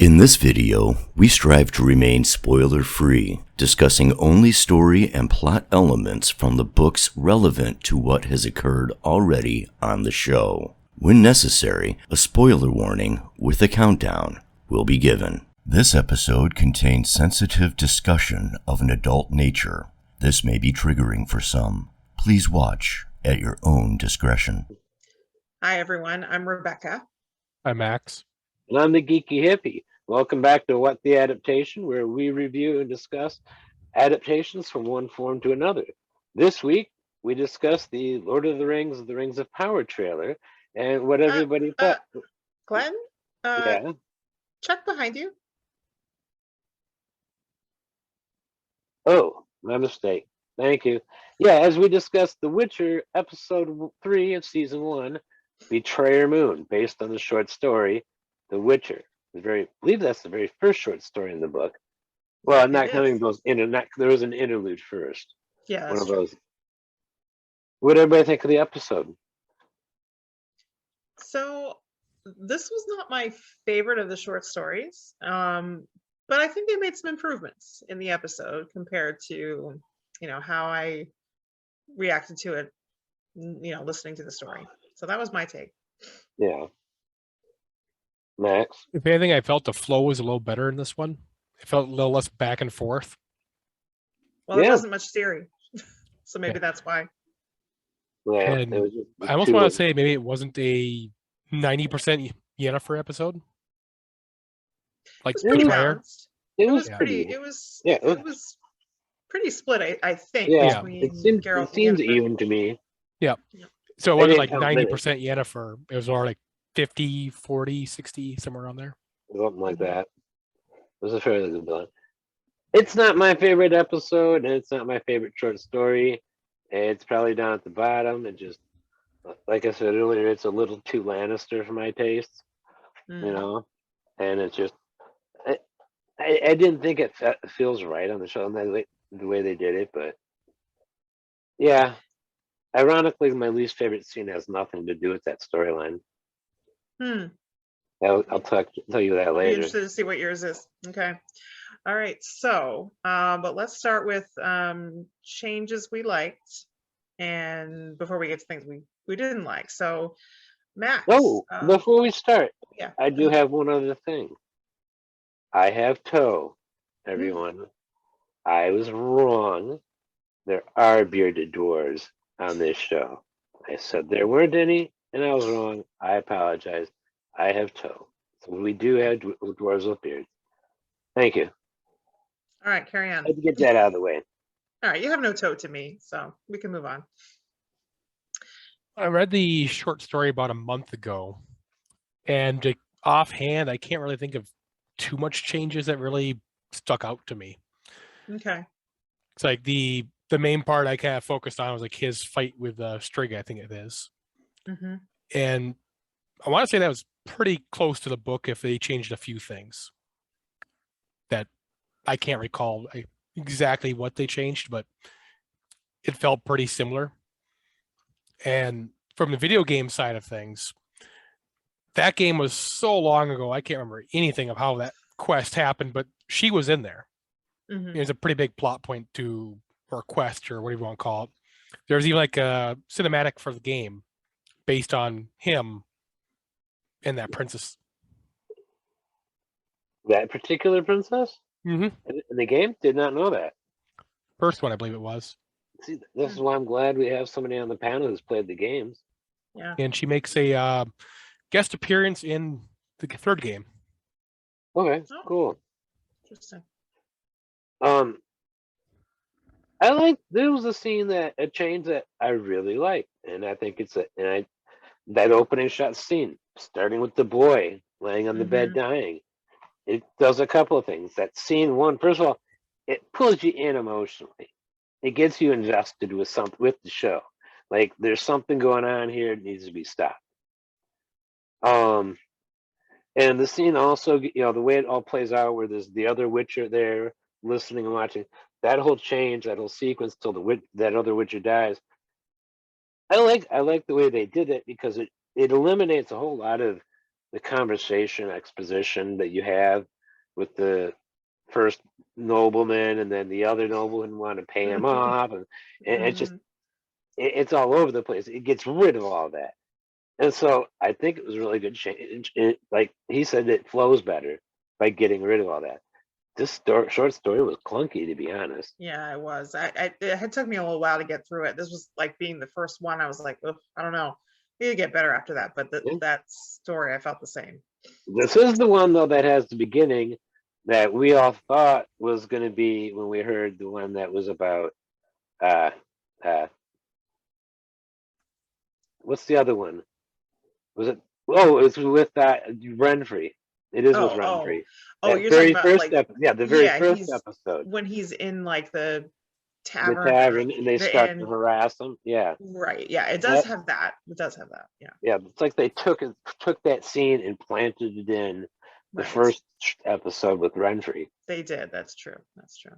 In this video, we strive to remain spoiler-free, discussing only story and plot elements from the books relevant to what has occurred already on the show. When necessary, a spoiler warning with a countdown will be given. This episode contains sensitive discussion of an adult nature. This may be triggering for some. Please watch at your own discretion. Hi everyone, I'm Rebecca. I'm Max. And I'm the Geeky Hippie. Welcome back to What the Adaptation, where we review and discuss adaptations from one form to another. This week, we discuss the Lord of the Rings of Power trailer, and what everybody thought. Glenn, Yeah. check behind you. Oh, my mistake. Thank you. Yeah, as we discussed The Witcher, episode 3 of season 1, Betrayer Moon, based on the short story, The Witcher. I believe that's the very first short story in the book. Well, not counting those there was an interlude first. Yeah, One of those. What did everybody think of the episode? So this was not my favorite of the short stories, but I think they made some improvements in the episode compared to, how I reacted to it, listening to the story. So that was my take. Yeah. Max? If anything, I felt the flow was a little better in this one. It felt a little less back and forth. Well, there wasn't much Ciri, so maybe that's why. Yeah, And it was just I almost want to say maybe it wasn't a 90% Yennefer episode. Like Betrayer. It was pretty. It was pretty split. I think. Yeah, between it seems Geralt even to me. Yeah. So it wasn't like 90% Yennefer. It was more like 50, 40, 60, somewhere around there. Something like that. It was a fairly good one. It's not my favorite episode, and it's not my favorite short story. It's probably down at the bottom. It just, like I said earlier, it's a little too Lannister for my taste, and it's just, I didn't think it feels right on the show, the way they did it, but yeah. Ironically, my least favorite scene has nothing to do with that storyline. I'll tell you that later. Be interested to see what yours is. Okay. All right. So, but let's start with changes we liked, and before we get to things we didn't like. So, Max. Oh, before we start, yeah, I do have one other thing. I have toe, everyone. I was wrong. There are bearded dwarves on this show. I said there weren't any, and I was wrong. I apologize. I have toe. So we do have dwarves with beards. Thank you. All right, carry on. I had to get that out of the way. All right, you have no toe to me, so we can move on. I read the short story about a month ago, and offhand, I can't really think of too much changes that really stuck out to me. Okay. It's like the main part I kind of focused on was like his fight with Striga, I think it is. And I want to say that was pretty close to the book if they changed a few things that I can't recall exactly what they changed, but it felt pretty similar. And from the video game side of things, that game was so long ago, I can't remember anything of how that quest happened, but she was in there. It was a pretty big plot point or quest, or whatever you want to call it. There's even like a cinematic for the game based on him and that princess. That particular princess? In the game? Did not know that. First one, I believe it was. See, this is why I'm glad we have somebody on the panel who's played the games. Yeah. And she makes a guest appearance in the third game. Okay, cool. Interesting. There was a change that I really liked, and I think that opening shot scene, starting with the boy laying on the bed dying. It does a couple of things. That scene, first of all, it pulls you in emotionally. It gets you invested with the show. Like there's something going on here, it needs to be stopped. And the scene also, the way it all plays out, where there's the other Witcher there listening and watching, that whole sequence till that other Witcher dies. I like the way they did it, because it eliminates a whole lot of the conversation exposition that you have with the first nobleman, and then the other nobleman want to pay him off, and it's just it's all over the place. It gets rid of all that, and so I think it was really good change. Like he said, it flows better by getting rid of all that. This short story was clunky, to be honest. Yeah, it was. It had took me a little while to get through it. This was like being the first one. I was like, ugh, I don't know. It'd get better after that, but that story, I felt the same. This is the one though that has the beginning that we all thought was going to be when we heard the one that was about what's the other one? Was it? Oh, it's with Renfrey. It is with Renfrey. Oh, you're talking about like the very first episode when he's in like the the tavern, and they start to harass him. Yeah, right. Yeah, it does have that. It does have that. Yeah. Yeah, it's like they took that scene and planted it in the first episode with Renfrey. They did. That's true. That's true.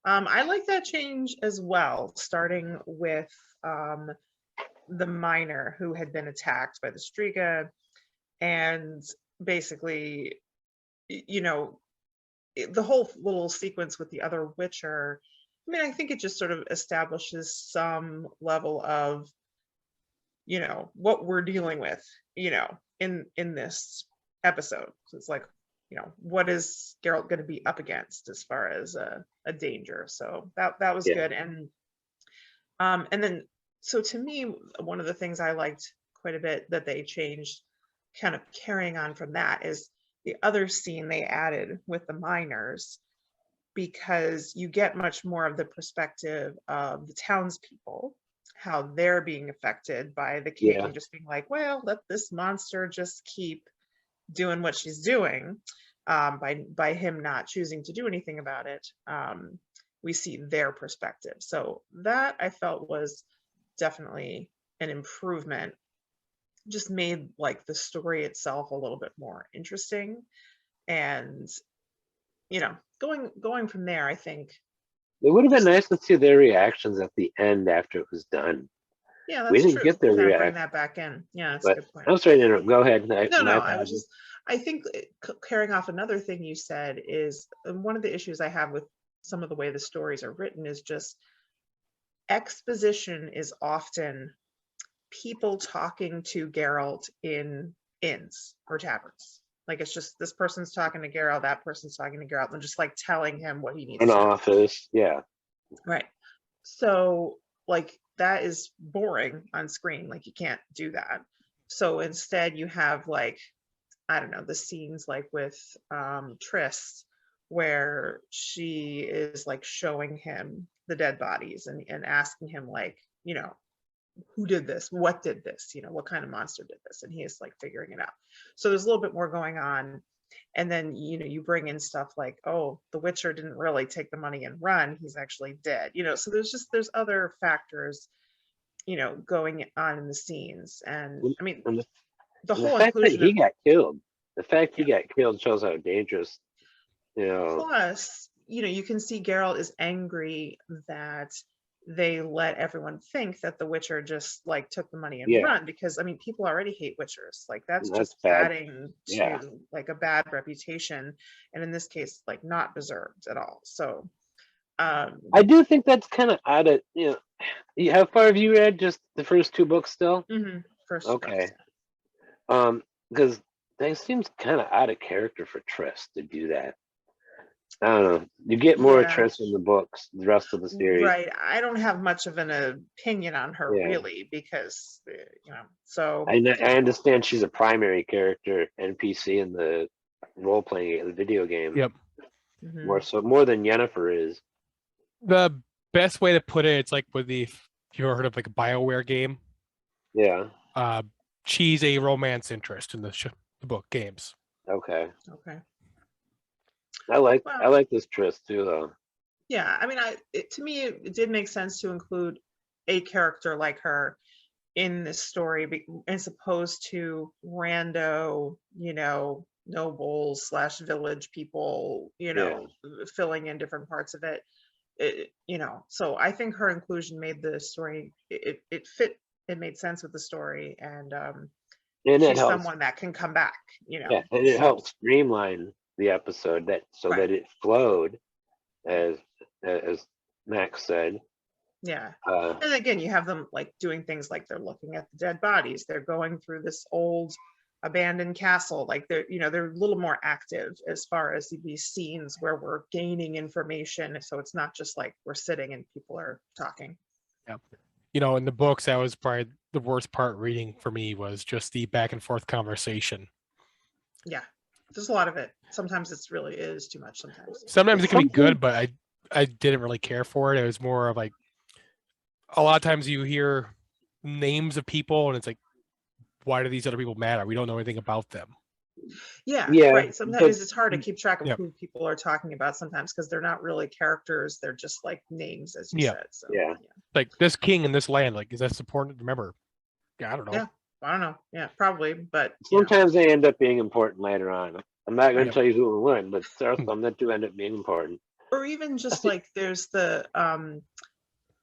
I like that change as well, starting with the miner who had been attacked by the Striga, and basically, you know, the whole little sequence with the other Witcher. I mean, I think it just sort of establishes some level of, you know, what we're dealing with, you know, in this episode. So it's like, you know, what is Geralt going to be up against as far as a danger? So that was good. And then, so to me, one of the things I liked quite a bit that they changed, kind of carrying on from that, is the other scene they added with the miners, because you get much more of the perspective of the townspeople, how they're being affected by the king just being like, well, let this monster just keep doing what she's doing, by him not choosing to do anything about it. We see their perspective. So that I felt was definitely an improvement. Just made like the story itself a little bit more interesting. And, you know, going from there, I think it would have been nice to see their reactions at the end after it was done. Yeah, that's we didn't true. get their reaction. Bring that back in. Yeah, that's but a good point. I'm sorry to interrupt. Go ahead. I think carrying off another thing you said is, one of the issues I have with some of the way the stories are written is just exposition is often people talking to Geralt in inns or taverns. Like, it's just this person's talking to Geralt, that person's talking to Geralt, and just like telling him what he needs to do. An office, yeah. Right. So like that is boring on screen. Like, you can't do that. So instead you have like, I don't know, the scenes like with Triss, where she is like showing him the dead bodies and asking him like, you know, who did this? What did this? You know, what kind of monster did this? And he is like figuring it out. So there's a little bit more going on. And then, you know, you bring in stuff like, oh, the Witcher didn't really take the money and run. He's actually dead. You know, so there's other factors, you know, going on in the scenes. And I mean, the whole fact inclusion that he got killed. The fact he got killed shows how dangerous, you know. Plus, you know, you can see Geralt is angry that they let everyone think that the Witcher just like took the money and run, because I mean, people already hate Witchers. Like that's just bad. adding to like a bad reputation, and in this case, like not deserved at all. So I do think that's kind of odd. You know, how far have you read? Just the first two books still? First okay. Books. Because that seems kind of out of character for Triss to do that. I don't know. You get more Triss in the books, the rest of the series. Right. I don't have much of an opinion on her really, because you know. So I understand she's a primary character NPC in the role playing the video game. Yep. More than Yennefer is. The best way to put it, it's like with you ever heard of like a BioWare game? Yeah. She's a romance interest in the book games. Okay. I like this Triss too, though. Yeah, I mean, to me, it did make sense to include a character like her in this story, as opposed to rando, you know, nobles / village people, you know, filling in different parts of it. You know, so I think her inclusion made the story, it fit, it made sense with the story, and and it he's helps. someone that can come back, you know. Yeah, and it So, helps streamline the episode that Right. it flowed, as Max said. yeah. And again, you have them like doing things like they're looking at the dead bodies. They're going through this old abandoned castle. Like they're, you know, they're a little more active as far as these scenes where we're gaining information. So it's not just like we're sitting and people are talking. Yeah. You know, in the books, that was probably the worst part reading for me, was just the back and forth conversation. Yeah. There's a lot of it. Sometimes it's really is too much sometimes. Sometimes it can be good, but I didn't really care for it. It was more of like, a lot of times you hear names of people and it's like, why do these other people matter? We don't know anything about them. Yeah, Yeah, right. Sometimes it's hard to keep track of Yep. who people are talking about sometimes because they're not really characters. They're just like names, as you Yeah. said. So Yeah. Like this king in this land, like, is that important to remember? Yeah, I don't know. Yeah. I don't know. Yeah, probably. But you know. Sometimes they end up being important later on. I'm not going to Yep. tell you who will win, but there are some that do end up being important. Or even just like there's the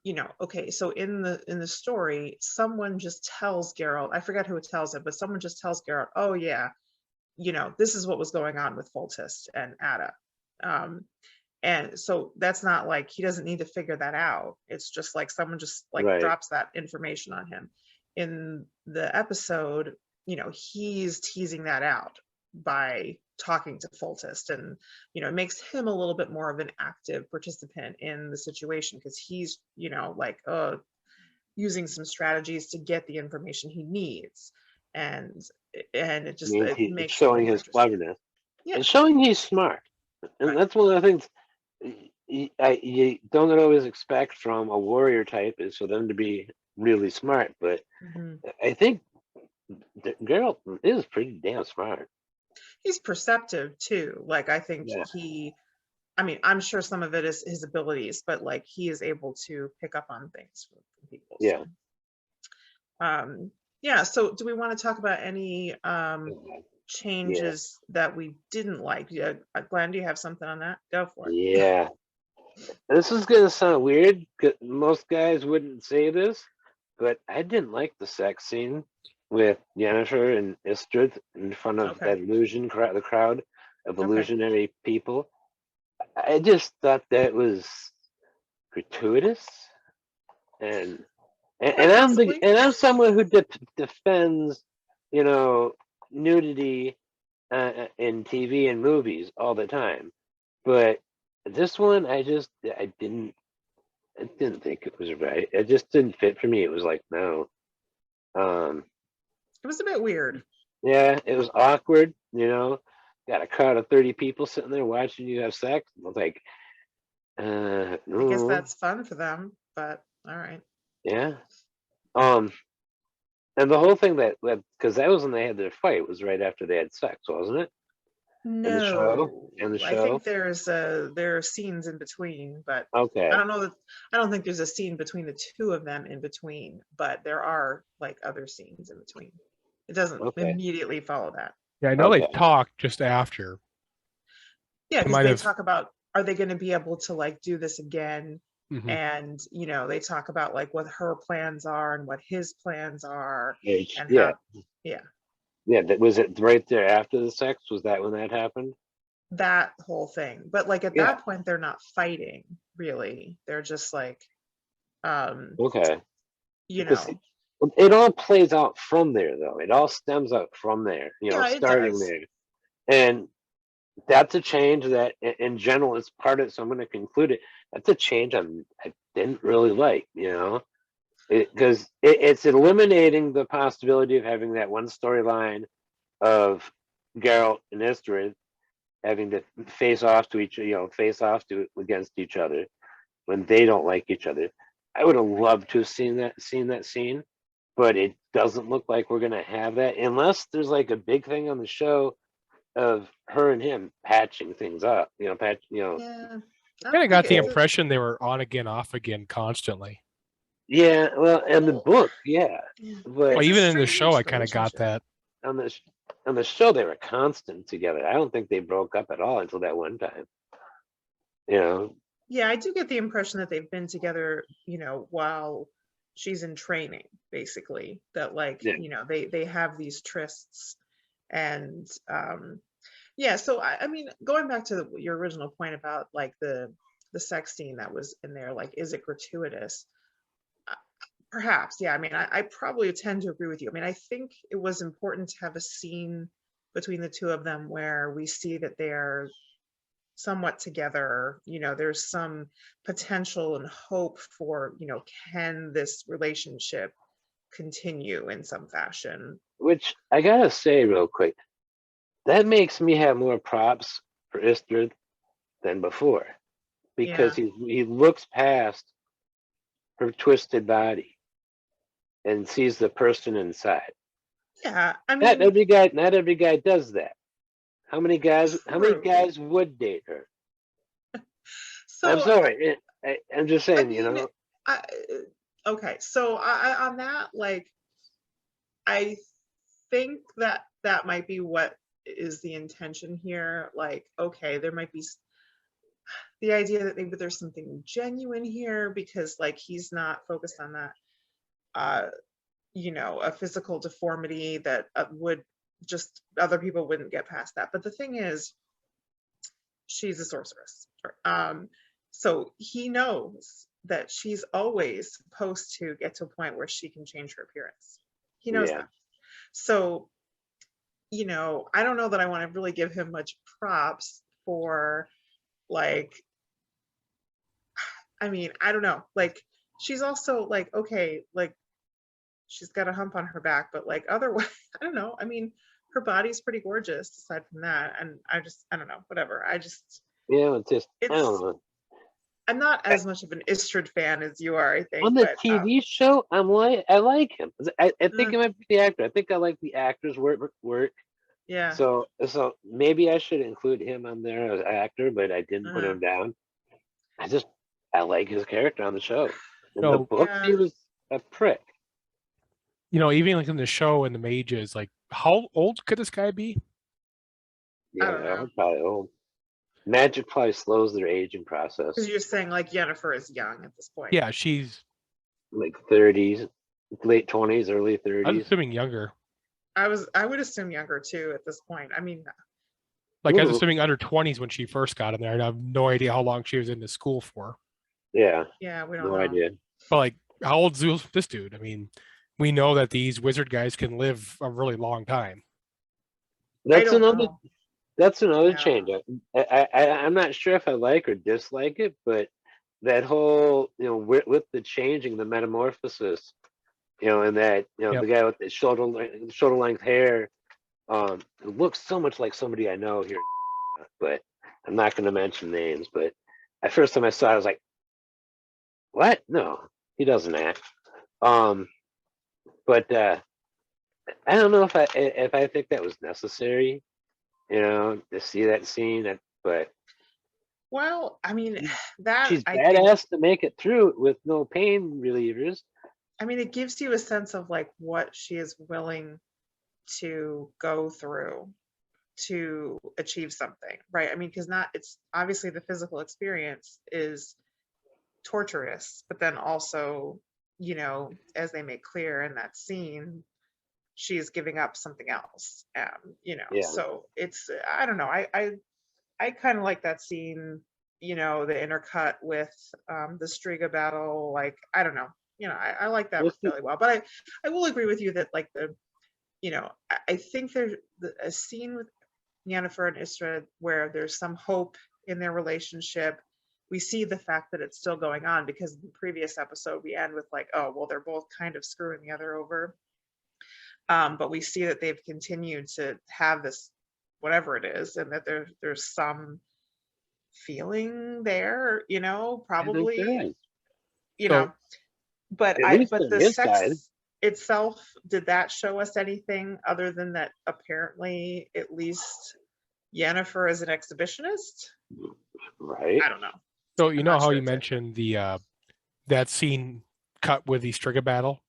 you know, okay, so in the story, someone just tells Geralt, I forget who it tells him, but someone just tells Geralt, oh yeah, you know, this is what was going on with Foltest and Ada. And so that's not like he doesn't need to figure that out. It's just like someone just like Right. drops that information on him. In the episode, you know, he's teasing that out by talking to Foltest, and you know, it makes him a little bit more of an active participant in the situation because he's, you know, like using some strategies to get the information he needs, and it just I mean, it he's makes it showing more his interesting. cleverness Yeah. and showing he's smart. And Right. that's one of the things you don't always expect from a warrior type, is for them to be really smart. But Mhm. I think Geralt is pretty damn smart. He's perceptive too. Like I think Yeah. I mean, I'm sure some of it is his abilities, but like he is able to pick up on things from people. Yeah. So, yeah. So do we want to talk about any changes that we didn't like? Yeah, Glenn, do you have something on that? Go for it. Yeah. This is gonna sound weird, 'cause most guys wouldn't say this, but I didn't like the sex scene with Yennefer and Istrid in front of Okay. that the crowd of Okay. illusionary people. I just thought that was gratuitous, and Possibly. I'm someone who defends, you know, nudity in TV and movies all the time, but this one I didn't think it was right. It just didn't fit for me. It was like, no. It was a bit weird. Yeah, it was awkward, you know. Got a crowd of 30 people sitting there watching you have sex. I was like, I guess no. that's fun for them, but all right. Yeah. And the whole thing because that was when they had their fight, was right after they had sex, wasn't it? No, In the I show. think there are scenes in between, but Okay. I don't think there's a scene between the two of them in between, but there are like other scenes in between. It doesn't immediately follow that. Yeah, I know they talked just after. Yeah, because they talk about, are they going to be able to like do this again? Mhm. And you know, they talk about like what her plans are and what his plans are. And Yeah. Yeah, that was it right there after the sex. Was that when that happened? That whole thing. But like at that point, they're not fighting really. They're just like, Okay. You know, it all plays out from there, though. It all stems out from there. You know, starting there, and that's a change that, in general, is part of it. So I'm going to conclude it. That's a change I didn't really like. You know, because it's eliminating the possibility of having that one storyline of Geralt and Istrid having to face off against each other when they don't like each other. I would have loved to have seen that scene, but it doesn't look like we're gonna have that unless there's like a big thing on the show of her and him patching things up. Yeah. I kind of got the impression they were on again, off again constantly. Yeah, well, in the book, but even in the show, I kind of got that. On the show, they were constant together. I don't think they broke up at all until that one time. You know. Yeah, I do get the impression that they've been together, you know, while she's in training, basically, that like, Yeah. they have these trysts. And yeah, so I mean, going back to your original point about like the sex scene that was in there, like, is it gratuitous? Perhaps, yeah. I mean, I probably tend to agree with you. I mean, I think it was important to have a scene between the two of them where we see that they're somewhat together. There's some potential and hope for, can this relationship continue in some fashion? Which I gotta say real quick, that makes me have more props for Istrid than before, because Yeah. he looks past her twisted body and sees the person inside. Yeah, I Not mean, every guy does that. How many guys true. would date her? I'm So sorry. I'm just I saying, mean, I okay. So on that, like, I think that that might be what is the intention here. Like, okay, there might be the idea that maybe there's something genuine here because like he's not focused on that, uh, a physical deformity that would just other people wouldn't get past that. But the thing is, she's a sorceress. So he knows that she's always supposed to get to a point where she can change her appearance. He knows yeah. that. So, I don't know that I want to really give him much props for, like, I mean, I don't know. Like, she's also like, okay, like, she's got a hump on her back, but like otherwise, I don't know. I mean, her body's pretty gorgeous aside from that. And I don't know, whatever. Yeah, it's just I don't It's, know. I'm not as much of an Istrid fan as you are, I think, On the but TV show, I like him. I think mm, it might be the actor. I think I like the actor's work. yeah. So maybe I should include him on there as actor, but I didn't put Uh, him down. I like his character on the show. In the So, books, yeah. he was a prick. even like in the show and the mages, like how old could this guy be? I Yeah, don't know. probably old. Magic probably slows their aging process. Because you're saying like Yennefer is young at this point. Yeah, she's, Like 30s, late 20s, early I was 30s. assuming younger. I would assume younger too at this point. I mean, Like I was Ooh, assuming under 20s when she first got in there, and I have no idea how long she was in the school for. yeah, yeah, we don't no know. idea. But like, how old's this dude? I mean, we know that these wizard guys can live a really long time. I That's don't another. know. That's another Yeah. change. I'm not sure if I like or dislike it, but that whole with the changing, the metamorphosis, and that Yep. the guy with the shoulder length hair, it looks so much like somebody I know here, but I'm not going to mention names. But at first time I saw it, I was like, "What? No, he doesn't act." But I don't know if I think that was necessary, to see that scene. But Well, I mean, that she's I think, badass to make it through with no pain relievers. I mean, it gives you a sense of like what she is willing to go through to achieve something, right? I mean, because not, it's obviously the physical experience is torturous, but then also, as they make clear in that scene, she is giving up something else. Yeah, So it's, I don't know. I kind of like that scene, the intercut with the Striga battle. Like, I don't know. I like that we'll see. really well. But I will agree with you that like I think there's a scene with Yennefer and Isra where there's some hope in their relationship. We see the fact that it's still going on because in the previous episode we end with like, oh, well, they're both kind of screwing the other over. But we see that they've continued to have this, whatever it is, and that there's some feeling there, I think there probably, is, you So know, but at least but on the his side, sex itself, did that show us anything other than that apparently at least Yennefer is an exhibitionist? right? I don't know. so I'm you know not how sure you it did. mentioned the that scene cut with the Striga battle?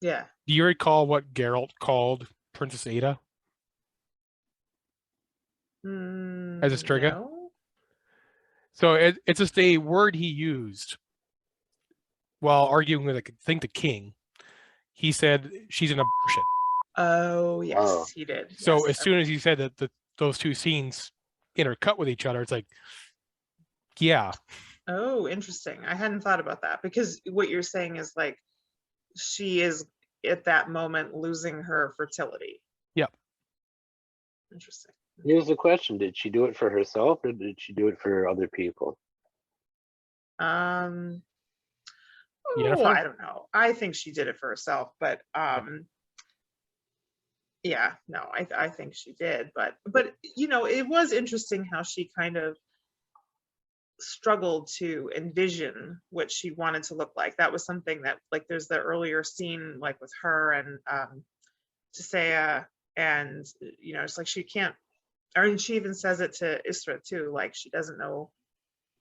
Yeah. Do you recall what Geralt called Princess Ada as a Striga? No. So it's just a word he used while arguing with, I think, the king, he said she's an abortion. Oh yes, Oh. he did. So Yes, as soon as he said that those two scenes intercut with each other, it's like, yeah, Oh, interesting. I hadn't thought about that, because what you're saying is like she is at that moment losing her fertility. Yep. Interesting. Here's the question: did she do it for herself, or did she do it for other people? Oh, Yennefer? I don't know. I think she did it for herself, but yeah, no, I think she did, but you know, it was interesting how she kind of struggled to envision what she wanted to look like. That was something that, like, there's the earlier scene like with her and Tisea, and you know, it's like she can't, I mean, she even says it to Isra too, like she doesn't know,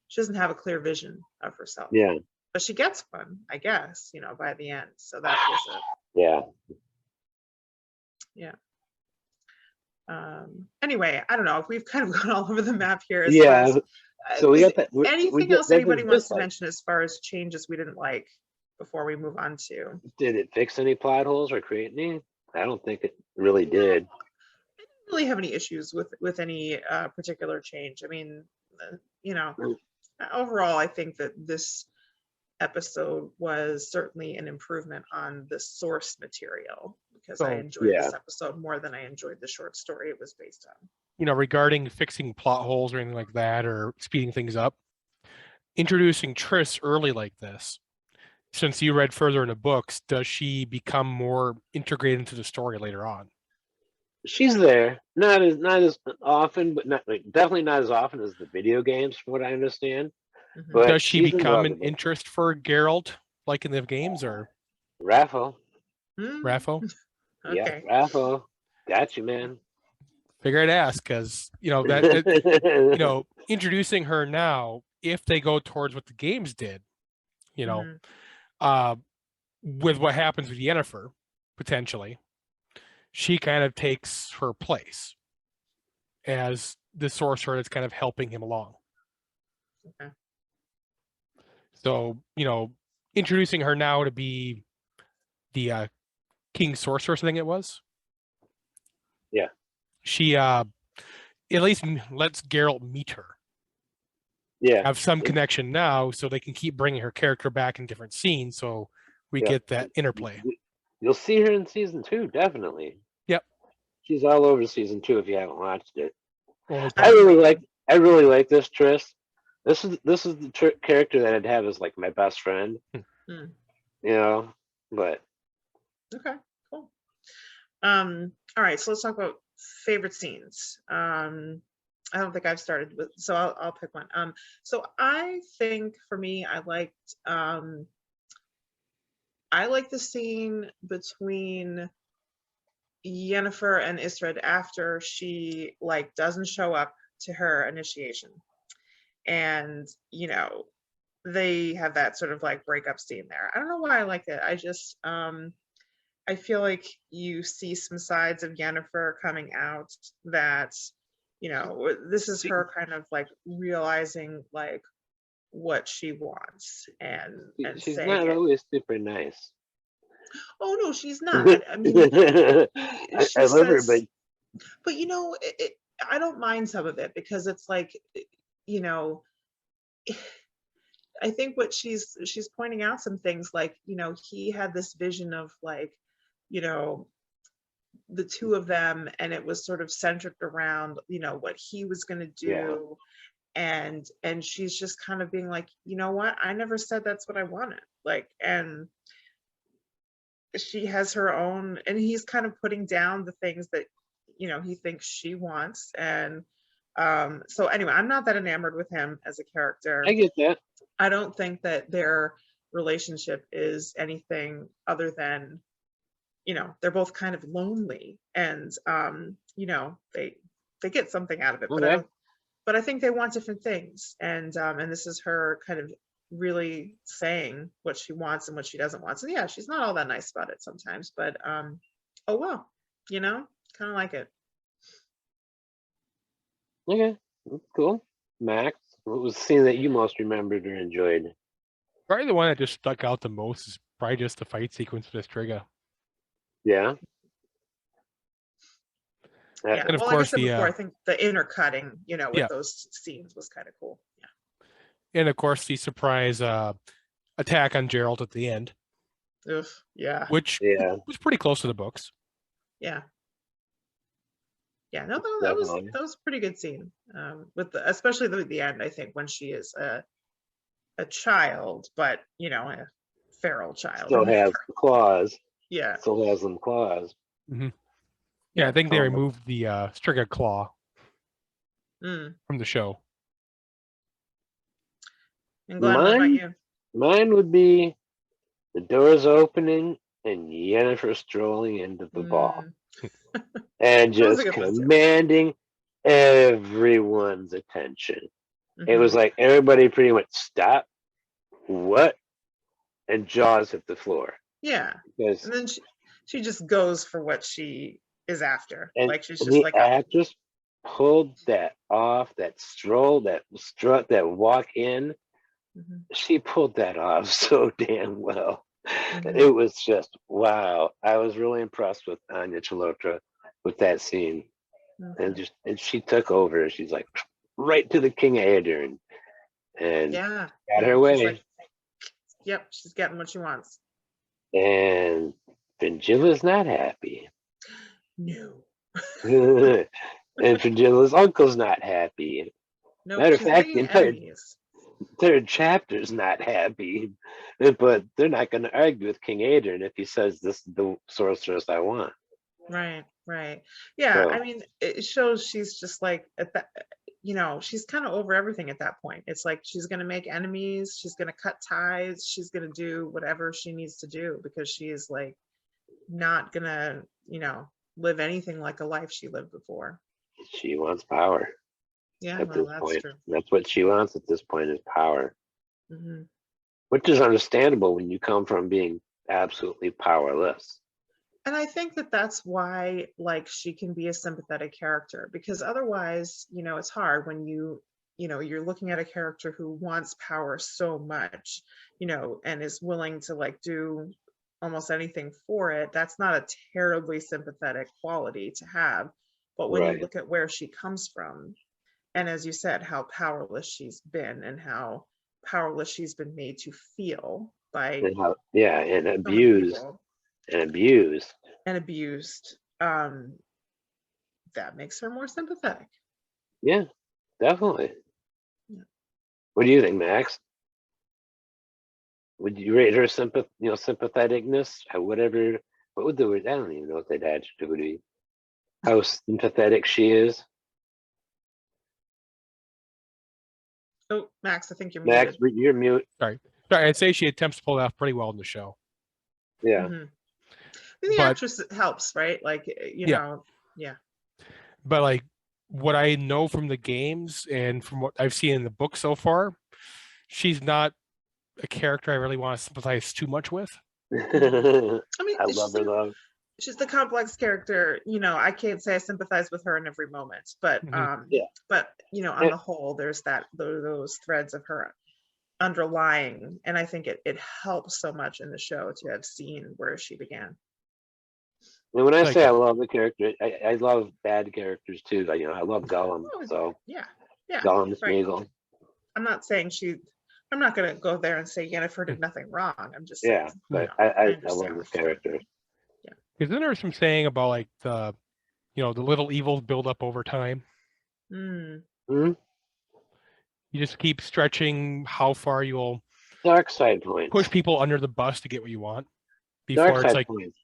she doesn't have a clear vision of herself. Yeah. But she gets one, I guess, you know, by the end. So that was Yeah. yeah. Anyway, I don't know if we've kind of gone all over the map here as far Yeah. as So we is got that. anything else anybody wants to mention as far as changes we didn't like before we move on to? Did it fix any plot holes or create any? I don't think it really did. I didn't really have any issues with any particular change. I mean, you know, overall, I think that this episode was certainly an improvement on the source material, because I enjoyed this episode more than I enjoyed the short story it was based on. You know, regarding fixing plot holes or anything like that, or speeding things up, introducing Triss early like this, since you read further in the books, does she become more integrated into the story later on? She's there, not as often, but definitely not as often as the video games, from what I understand. Mm-hmm. But does she become an interest for Geralt, like in the games, or Raffo? Raffo? Okay. Yeah, Raffo. Got you, man. Figure I'd ask, because you know that you know, introducing her now, if they go towards what the games did, you know, with what happens with Yennefer, potentially, she kind of takes her place as the sorcerer that's kind of helping him along. Okay. So, you know, introducing her now to be the king sorceress, I think it was. Yeah. She at least lets Geralt meet her. Yeah. Have some connection now, so they can keep bringing her character back in different scenes, so we get that interplay. You'll see her in season 2, definitely. Yep. She's all over season 2 if you haven't watched it. Only I really like this Triss. This is the character that I'd have as like my best friend. You know, but okay, cool. All right, so let's talk about favorite scenes. I don't think I've started with, so I'll pick one. So I think for me, I liked the scene between Yennefer and Istredd after she like doesn't show up to her initiation, and you know, they have that sort of like breakup scene there. I don't know why I like it. I just I feel like you see some sides of Yennefer coming out that, you know, this is her kind of like realizing like what she wants and she's saying not it. always super nice. Oh no, she's not. I mean, I love her, but you know, I don't mind some of it, because it's like, you know, I think what she's pointing out some things like, you know, he had this vision of like, you know, the two of them, and it was sort of centered around, you know, what he was going to do. And she's just kind of being like, you know what, I never said that's what I wanted, like, and she has her own, and he's kind of putting down the things that, you know, he thinks she wants. And so anyway, I'm not that enamored with him as a character. I get that. I don't think that their relationship is anything other than, you know, they're both kind of lonely, and you know, they get something out of it, but I think they want different things, and this is her kind of really saying what she wants and what she doesn't want. So yeah, she's not all that nice about it sometimes, but oh well, you know, kind of like it. Okay, cool. Max, what was the scene that you most remembered or enjoyed? Probably the one that just stuck out the most is probably just the fight sequence with Striga. Yeah. Yeah. And of Well, like I course said the before, I think the intercutting, with Yeah. those scenes was kind of cool. Yeah. and of course the surprise attack on Geralt at the end, Ugh, yeah. which Yeah. was pretty close to the books. Yeah. Yeah. No, Definitely. that was a pretty good scene. With especially the end, I think, when she is a child, but a feral child. Still has the claws. Yeah. Still has them claws. Mm-hmm. Yeah, I think they Oh. removed the Striga claw Mm. from the show. And Glenn, what about you? Mine would be the doors opening and Yennefer strolling into the ball and That was a just good one, too. commanding everyone's attention. It was Mhm. like everybody pretty much stopped, what, and jaws hit the floor. Yeah. Because And then she just goes for what she is after. and Like she's just the like actress pulled that off, that stroll, that strut, that walk in. Mhm. She pulled that off so damn well. Mhm. It was just wow. I was really impressed with Anya Chalotra with that scene. Mhm. And she took over. She's like right to the King of Aedirn and Yeah. got her She's way. like, yep, she's getting what she wants. And Fingilla's not happy. No. And Fingilla's uncle's not happy. No, Matter of she's fact, the making entire enemies. third chapter's not happy. But they're not going to argue with King Aedirn if he says this is the sorceress I want. Right. Yeah, So, I mean, it shows she's just like at that, she's kind of over everything at that point. It's like she's going to make enemies, she's going to cut ties, she's going to do whatever she needs to do because she is like not going to, live anything like a life she lived before. she wants power Yeah, at well, this that's point. true. That's what she wants at this point is power, Hmm. which is understandable when you come from being absolutely powerless. And I think that that's why, like, she can be a sympathetic character because otherwise, it's hard when you're looking at a character who wants power so much, and is willing to like do almost anything for it. That's not a terribly sympathetic quality to have. But when you Right. look at where she comes from, and as you said, how powerless she's been and how powerless she's been made to feel by And and so many people abused. and abused, that makes her more sympathetic. Yeah, definitely. Yeah. What do you think, Max? Would you rate her sympatheticness? Whatever. What would the word? I don't even know what that adjective would be. How sympathetic she is. Oh, Max, I think you're Max, muted. you're mute. Sorry, I'd say she attempts to pull it off pretty well in the show. Yeah. Mhm. The But- actress helps, right? Like, Yeah. But like what I know from the games and from what I've seen in the book so far, she's not a character I really want to sympathize too much with. I mean, I love her though. she's the complex character. I can't say I sympathize with her in every moment, but Yeah. but on the whole, there's those threads of her underlying, and I think it helps so much in the show to have seen where she began. And when I Like- say I love the character, I love bad characters too. Like, I love Gollum. So Yeah, Gollum right. Smeagol. I'm not saying I'm not going to go there and say Yennefer did nothing wrong. I'm just Yeah, saying, but I I understand love where this she's coming character. Isn't there some saying about like the little evils build up over time? from. Hmm? You just keep stretching how far you'll Dark side points. push people under the bus to get what you want Dark before it's side like, points.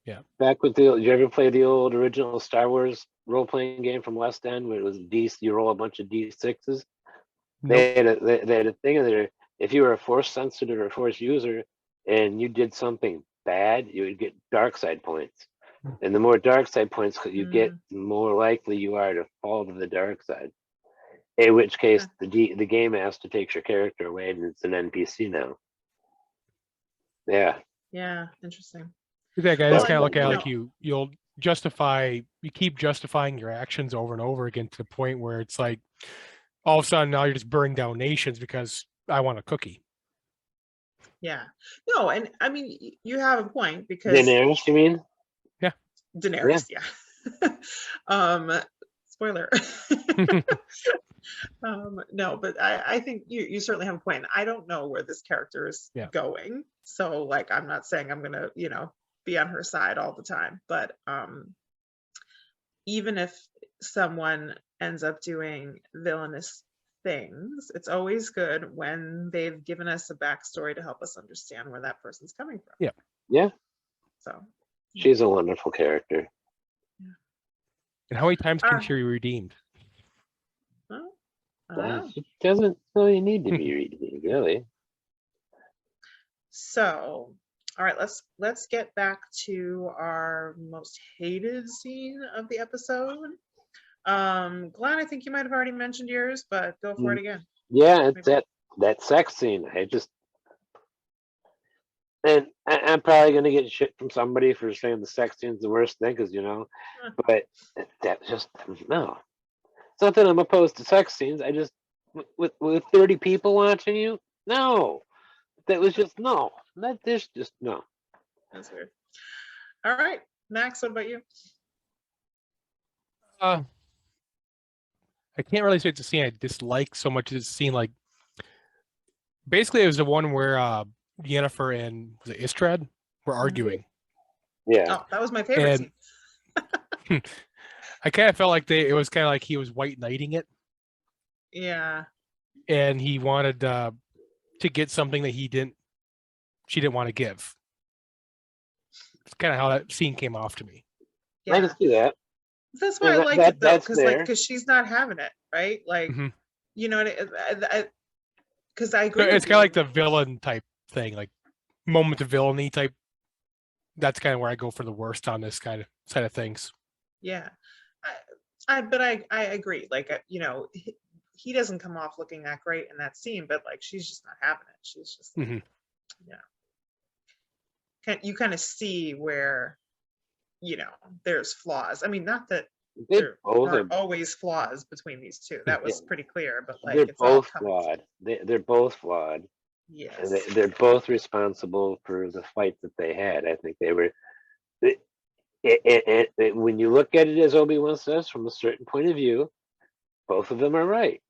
yeah. Back with did you ever play the old original Star Wars role playing game from West End where it was you roll a bunch of D6s? Nope. They had a thing in there. If you were a force sensitive or force user and you did something bad, you would get dark side points. And the more dark side points you get, the more likely you are to fall to the dark side. In which case, the game master takes your character away and it's an NPC now. Yeah. Yeah, interesting. Yeah, guys, Well, kind of look at it you like you keep justifying your actions over and over again to the point where it's like all of a sudden now you're just burning down nations because I want a cookie. Yeah. No, and I mean, you have a point because Daenerys, you mean? Daenerys, yeah. Spoiler. No, but I think you certainly have a point. I don't know where this character is going. So like, I'm not saying I'm gonna, be on her side all the time, but even if someone ends up doing villainous things, it's always good when they've given us a backstory to help us understand where that person's coming from. Yeah. Yeah. So She's a wonderful character. And how many times can Ah. she be redeemed? well, I don't know. It doesn't really need to be redeemed, really. So, all right, let's get back to our most hated scene of the episode. Glenn, I think you might have already mentioned yours, but go for it again. Yeah, it's that sex scene. And I'm probably gonna get shit from somebody for saying the sex scene's the worst thing, because but that just no. It's not that I'm opposed to sex scenes. I just with 30 people watching you, no. That was just no. There's just no. That's weird. All right, Max, what about you? I can't really say it's a scene I dislike so much as a scene like basically it was the one where Yennefer and was it Istrad were arguing. Yeah. Oh, that was my favorite scene. I kind of felt like it was kind of like he was white knighting it. Yeah. And he wanted to get something that she didn't want to give. It's kind of how that scene came off to me. Yeah. I can see that. That's why I liked it though, because because she's not having it, right? Like, because I agree. It's kind of like the villain type thing, like moment of villainy type. That's kind of where I go for the worst on this kind of side of things. Yeah, but I agree. Like, he doesn't come off looking that great in that scene, but like she's just not having it. She's just, you kind of see where, there's flaws. I mean, not that there are always flaws between these two. That was pretty clear, but like they're it's both all flawed. They're both flawed. Yes. And they're both responsible for the fight that they had. I think they were. When you look at it, as Obi-Wan says, from a certain point of view, both of them are right.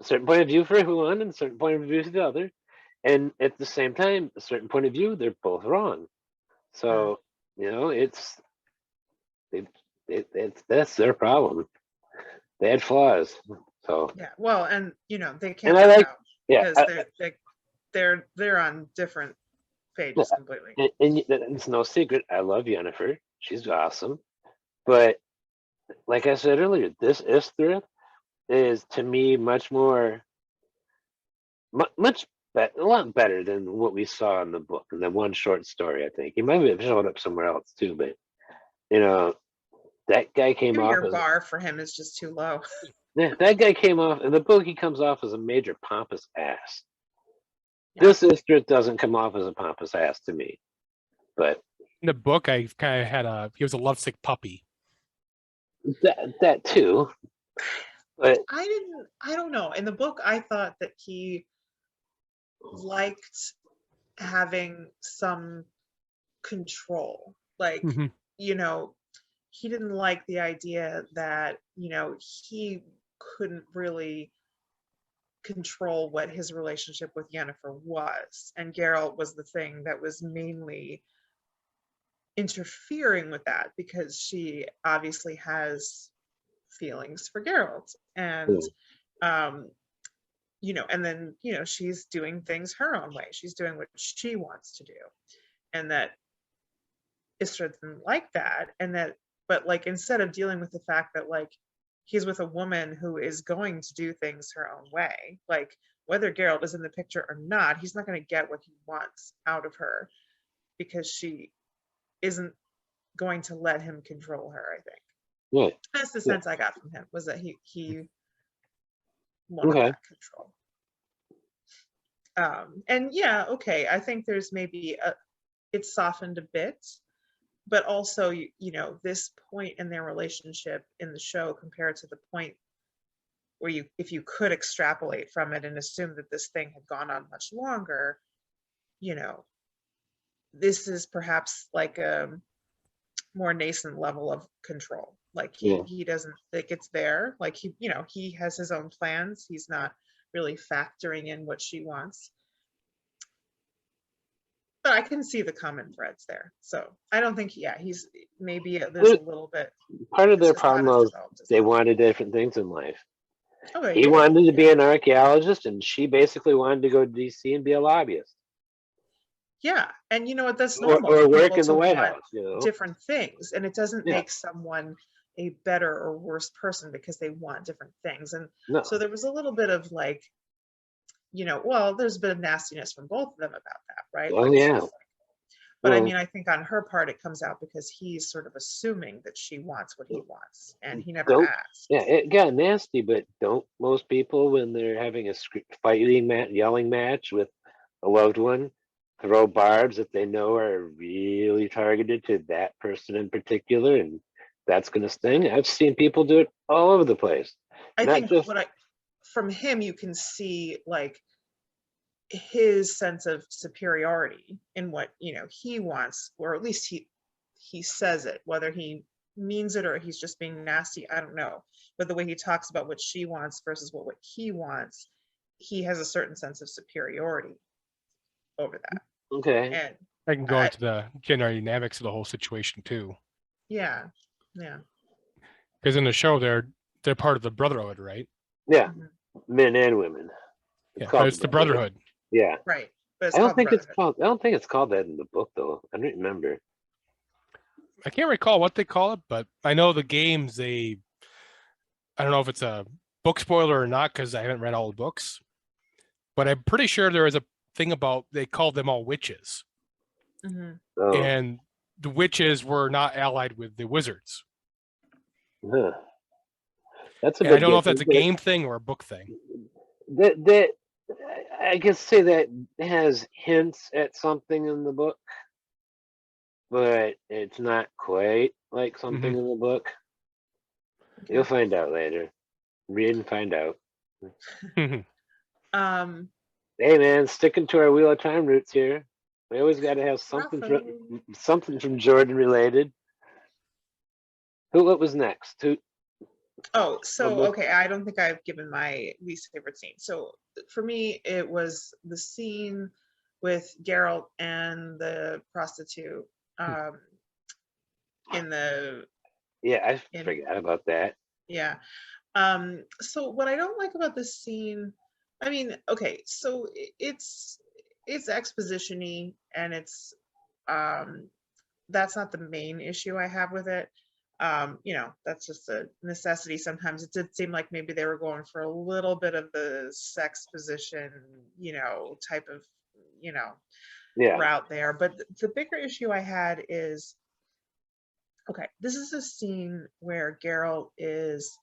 A certain point of view for one, and a certain point of view for the other, and at the same time, a certain point of view, they're both wrong. So that's their problem. They had flaws. So yeah, well, and they can't And I work like- out yeah, because they're on different pages completely. and it's no secret. I love Yennefer. She's awesome. But like I said earlier, this Istrid is to me much more, a lot better than what we saw in the book in the one short story. I think he might have showed up somewhere else too, but that guy came Maybe off your as bar for him is just too low. that guy came off in the book. He comes off as a major pompous ass. Yeah. This Istrid doesn't come off as a pompous ass to me, but in the book, I kind of had he was a lovesick puppy. That too, but I don't know. In the book, I thought that he liked having some control. Like, he didn't like the idea that, he couldn't really control what his relationship with Yennefer was. And Geralt was the thing that was mainly interfering with that, because she obviously has feelings for Geralt, and and then she's doing things her own way. She's doing what she wants to do, and that Istrid didn't like that, but like instead of dealing with the fact that like he's with a woman who is going to do things her own way, like whether Geralt is in the picture or not, he's not going to get what he wants out of her because she isn't going to let him control her, I think. That's the sense I got from him, was that he wanted that control. And I think there's maybe it's softened a bit, but also this point in their relationship in the show compared to the point or if you could extrapolate from it and assume that this thing had gone on much longer, you know, this is perhaps like a more nascent level of control. Like he doesn't think it's there. Like he, you know, he has his own plans. He's not really factoring in what she wants. But I can see the common threads there. So I don't think, he's maybe there's a little bit. Part of their problem was they wanted different things in life. He wanted to be an archaeologist, and she basically wanted to go to DC and be a lobbyist. Yeah, and you know what? That's normal. Or work in the White House. You know, different things, and it doesn't make someone a better or worse person because they want different things. And so there was a little bit of like, you know, well, there's a bit of nastiness from both of them about that, right? Oh, like, yeah. But I mean, I think on her part, it comes out because he's sort of assuming that she wants what he wants, and he never asked. Yeah, it got nasty, but don't most people, when they're having a yelling match with a loved one, throw barbs that they know are really targeted to that person in particular, and that's going to sting? I've seen people do it all over the place. I think from him, you can see like his sense of superiority in what, you know, he wants, or at least he says it, whether he means it or he's just being nasty, I don't know. But the way he talks about what she wants versus what he wants, he has a certain sense of superiority over that. Okay. And I can go into the gender dynamics of the whole situation too. Yeah. Because in the show, they're part of the Brotherhood, right? Yeah, men and women. It's the Brotherhood. Yeah, right. But I don't think it's called that in the book, though. I don't remember. I can't recall what they call it, but I know the games. I don't know if it's a book spoiler or not because I haven't read all the books, but I'm pretty sure there is a thing about they called them all witches, and the witches were not allied with the wizards. Huh. That's I don't know if that's a game thing or a book thing. That I guess say that has hints at something in the book, but it's not quite like something in the book. You'll find out later. Read and find out. Hey man, sticking to our Wheel of Time roots here. We always got to have something from Jordan related. What was next? Okay, I don't think I've given my least favorite scene. So for me, it was the scene with Geralt and the prostitute in the... Yeah, I forgot about that. Yeah. So what I don't like about this scene, I mean, okay, so it's exposition-y, and it's that's not the main issue I have with it. You know, that's just a necessity. Sometimes it did seem like maybe they were going for a little bit of the sex position, you know, type of, you know, route there. But the bigger issue I had is, okay, this is a scene where Geralt is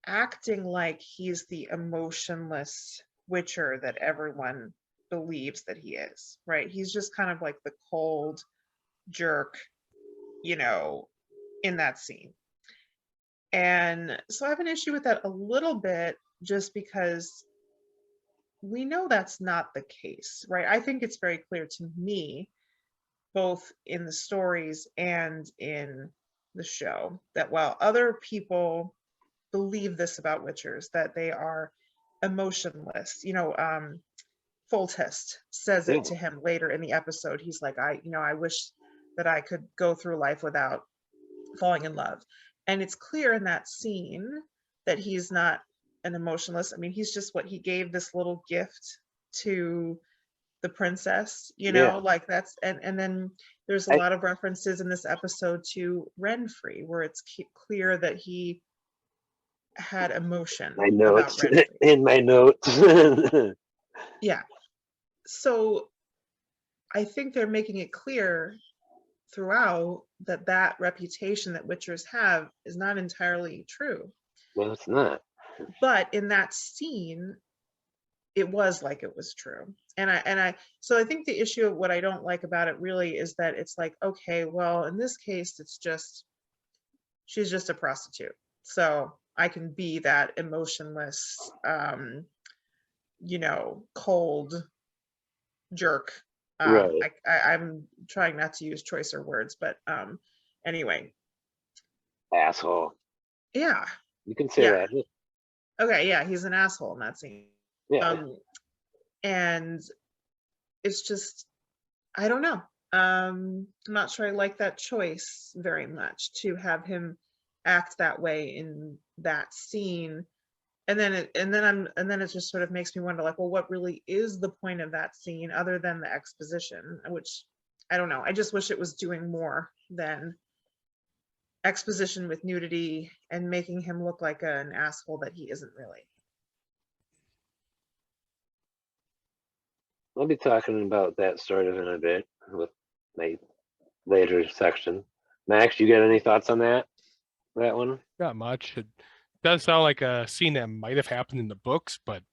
acting like he's the emotionless witcher that everyone believes that he is, right? He's just kind of like the cold jerk, you know, in that scene. And so I have an issue with that a little bit, just because we know that's not the case, right? I think it's very clear to me, both in the stories and in the show, that while other people believe this about witchers, that they are emotionless, you know, Foltest says it to him later in the episode. He's like, I wish that I could go through life without falling in love. And it's clear in that scene that he's not an emotionless. I mean, he's just he gave this little gift to the princess, you know, like that's, and then there's a lot of references in this episode to Renfrey, where it's clear that he had emotion. My notes, in my notes. Yeah. So I think they're making it clear throughout that reputation that witchers have is not entirely true. Well, it's not. But in that scene, it was like it was true. So I think the issue of what I don't like about it really is that it's like, okay, well, in this case, she's just a prostitute. So I can be that emotionless, cold jerk. Right. I'm trying not to use choicer words, but anyway. Asshole. Yeah. You can say Yeah. that. Okay, yeah, he's an asshole in that scene. Yeah. And it's just, I don't know. I'm not sure I like that choice very much, to have him act that way in that scene. And then it just sort of makes me wonder, like, well, what really is the point of that scene other than the exposition? Which, I don't know. I just wish it was doing more than exposition with nudity and making him look like an asshole that he isn't really. I'll be talking about that sort of in a bit with my later section. Max, you got any thoughts on that one? Not much. It does sound like a scene that might have happened in the books, but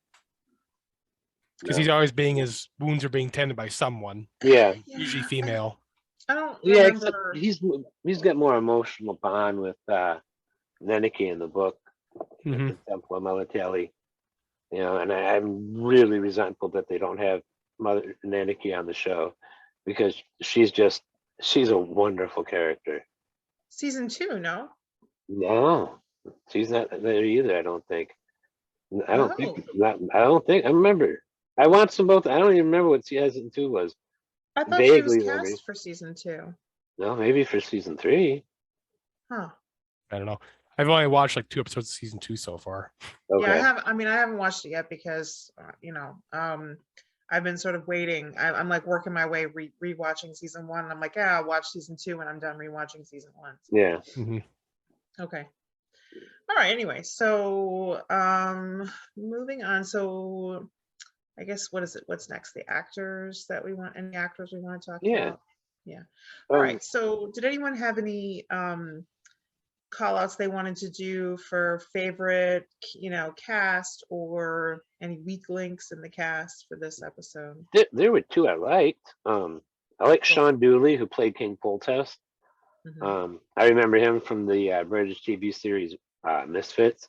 because he's always his wounds are being tended by someone. Yeah. Usually female. I don't Yeah, remember. except he's got more emotional bond with Neneke in the book, the Temple of Melitelli. And I'm really resentful that they don't have Mother Neneke on the show, because she's a wonderful character. Season 2, no? No, she's not there either. I don't think. I don't think. Oh. Not, I don't think. I remember. I watched them both. I don't even remember what season 2 was. I thought she was Vaguely remember. cast for season 2. No, maybe for season 3. Huh. I don't know. I've only watched like 2 episodes of season 2 so far. Okay. Yeah, I haven't watched it yet because, I've been sort of waiting. I'm like working my way rewatching season 1. And I'm like, yeah, I'll watch season 2 when I'm done rewatching season 1. Yeah. Okay. All right. Anyway, so moving on. So I guess what's next? The actors that we want. Any actors we want to talk about? Yeah. All right. So did anyone have any call outs they wanted to do for favorite, cast, or any weak links in the cast for this episode? There were 2 I liked. I like Sean Dooley, who played King Foltest. I remember him from the British TV series Misfits.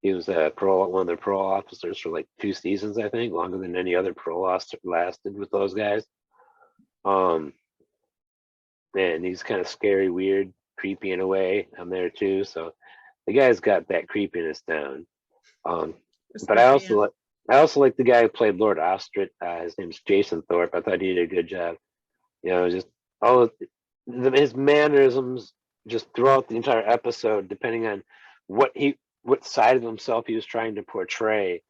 He was one of the parole officers for like 2 seasons, I think, longer than any other parole officer lasted with those guys. And he's kind of scary, weird, creepy in a way. I'm there too, so the guy's got that creepiness down. But I also like the guy who played Lord Ostrit. His name's Jason Thorpe. I thought he did a good job. Just his mannerisms just throughout the entire episode, depending on what side of himself he was trying to portray.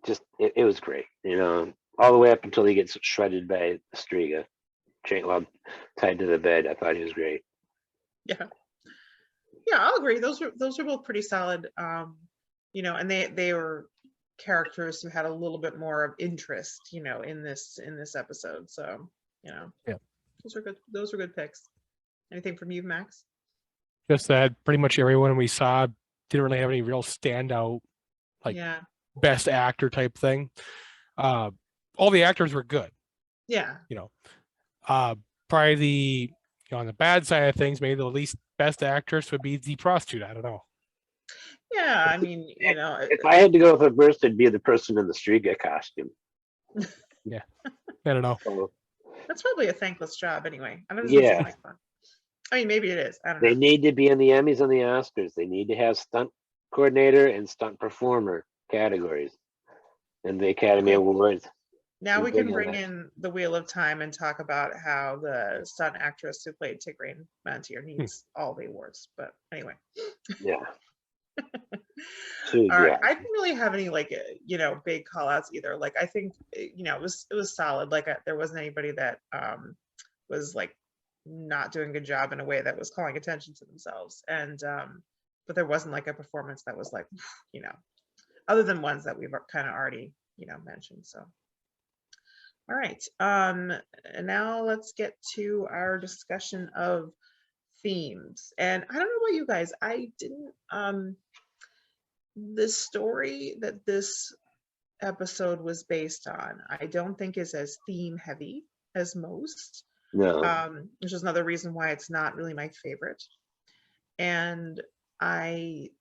Just it was great, all the way up until he gets shredded by Striga, tied to the bed. I thought he was great. Yeah, I'll agree. Those are both pretty solid. And they were characters who had a little bit more of interest, in this episode. So, yeah, those are good picks. Anything from you, Max? Just that pretty much everyone we saw didn't really have any real standout, best actor type thing. All the actors were good. Yeah. Probably the on the bad side of things, maybe the least best actress would be the prostitute. I don't know. Yeah, I mean, if I had to go with a first, it'd be the person in the Striga costume. Yeah, I don't know. That's probably a thankless job anyway. I don't Yeah. like fun. I mean, maybe it is. I don't know. They need to be in the Emmys and the Oscars. They need to have stunt coordinator and stunt performer categories in the Academy Awards. Now we can bring in the Wheel of Time and talk about how the stunt actress who played Tigraine Mantier needs all the awards. But anyway. Yeah. All right. I didn't really have any big call outs either. Like, I think it was solid. Like, there wasn't anybody that was like not doing a good job in a way that was calling attention to themselves. And but there wasn't like a performance that was like, other than ones that we've kind of already mentioned. So all right. And now let's get to our discussion of themes. And I don't know about you guys. I didn't the story that this episode was based on, I don't think is as theme heavy as most. No. Which is another reason why it's not really my favorite. And I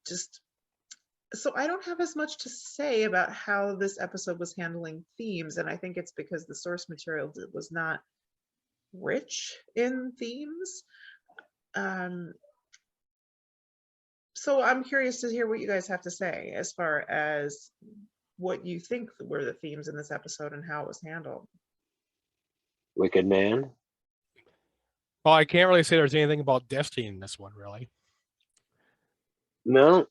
So I don't have as much to say about how this episode was handling themes, and I think it's because the source material was not rich in themes. So I'm curious to hear what you guys have to say as far as what you think were the themes in this episode and how it was handled. Wicked Man. Well, I can't really say there's anything about destiny in this one, really. No.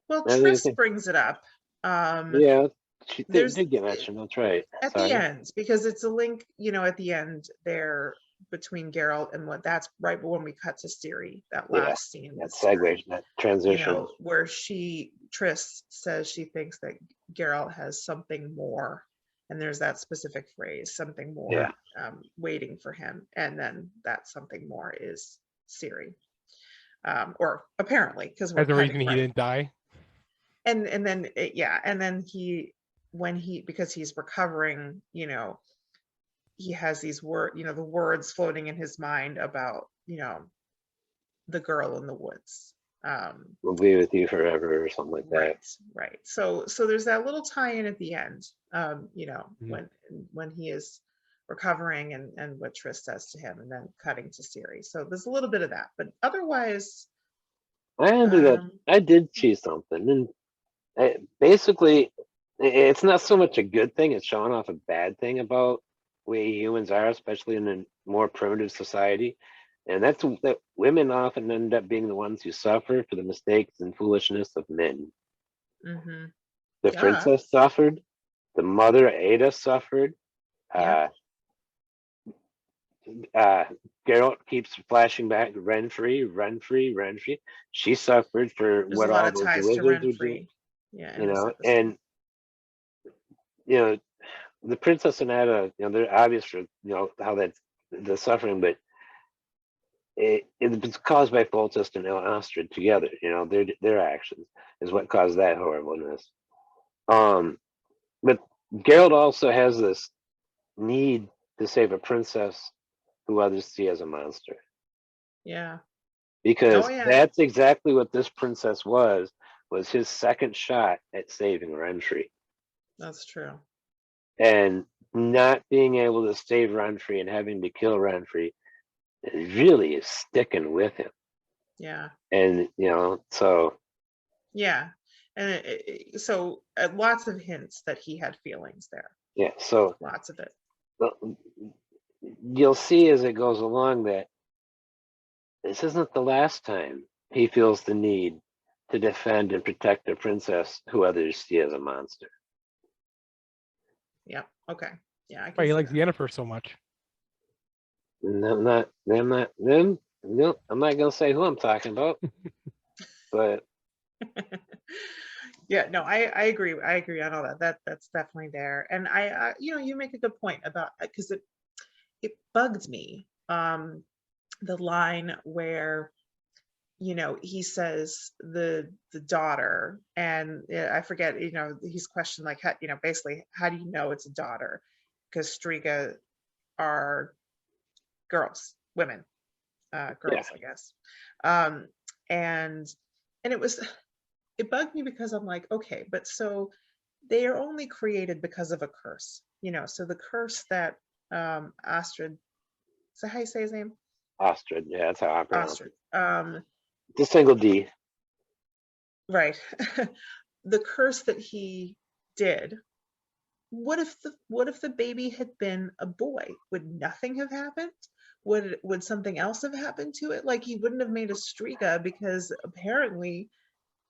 Well, I Triss think, brings it up. yeah, they There's did get mentioned. That's right. at Sorry. the end, because it's a link, at the end there between Geralt and what that's right when we cut to Ciri, that last scene. That with Ciri, segue, that transition. where Triss says she thinks that Geralt has something more, and there's that specific phrase, something more, waiting for him, and then that something more is Ciri, or apparently, because we're As the cutting, reason he didn't die. and then and then because he's recovering, he has these the words floating in his mind about the girl in the woods. We'll be with you forever, or something like that. Right. So there's that little tie-in at the end, Mm-hmm. when he is recovering and what Triss says to him, and then cutting to Ciri. So there's a little bit of that, but otherwise, I did see something, and basically, it's not so much a good thing; it's showing off a bad thing about the way humans are, especially in a more primitive society. And that's that women often end up being the ones who suffer for the mistakes and foolishness of men. mm-hmm. The princess suffered. The mother Ada suffered. Geralt keeps flashing back. Renfrey. She suffered for There's what a lot all of those ties to wizards would do. Renfrey. Yeah, And the princess and Ada, they're obvious for how that's the suffering, but it's caused by Foltest and Astrid together. Their actions is what caused that horribleness. But Geralt also has this need to save a princess who others see as a monster. Yeah. Because that's exactly what this princess was his second shot at saving Renfrey. That's true. And not being able to save Renfrey and having to kill Renfrey really is sticking with him. Yeah. And so yeah, and so lots of hints that he had feelings there. Yeah, so lots of it. You'll see as it goes along that this isn't the last time he feels the need to defend and protect a princess who others see as a monster. Yeah. Okay. Yeah. Why he likes Yennefer so much? I'm not gonna say who I'm talking about, but yeah, no, I agree. I agree on all that. That's definitely there, and I you make a good point about, because it bugged me, the line where he says the daughter, and I forget, he's questioned like, how, basically, how do you know it's a daughter? Because Striga are girls, women, girls, I guess. And it bugged me because I'm like, okay, but so they are only created because of a curse, so the curse that Astrid, is that how you say his name? Astrid, yeah, that's how I pronounce it. The single D. Right. The curse that he did, what if the baby had been a boy? Would nothing have happened? Would something else have happened to it? Like, he wouldn't have made a Striga, because apparently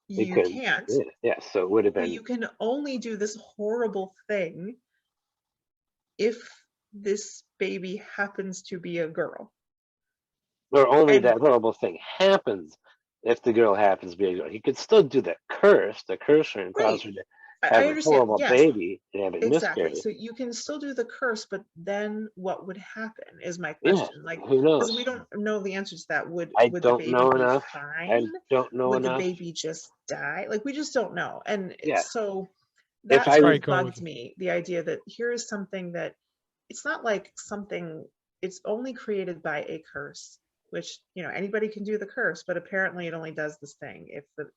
you can't. Yeah, so it would have been. You can only do this horrible thing if this baby happens to be a girl. Or only that horrible thing happens if the girl happens to be a girl. He could still do the curse and cause her to have a horrible baby and have it miscarry. So you can still do the curse, but then what would happen is my question. Yeah, like, who knows? Because we don't know the answers to that. Would the baby be fine? I don't know would enough. The baby just die? Like, we just don't know. And so that's what bugged me. The idea that here is something that it's not like something, it's only created by a curse, which anybody can do the curse, but apparently it only does this thing if the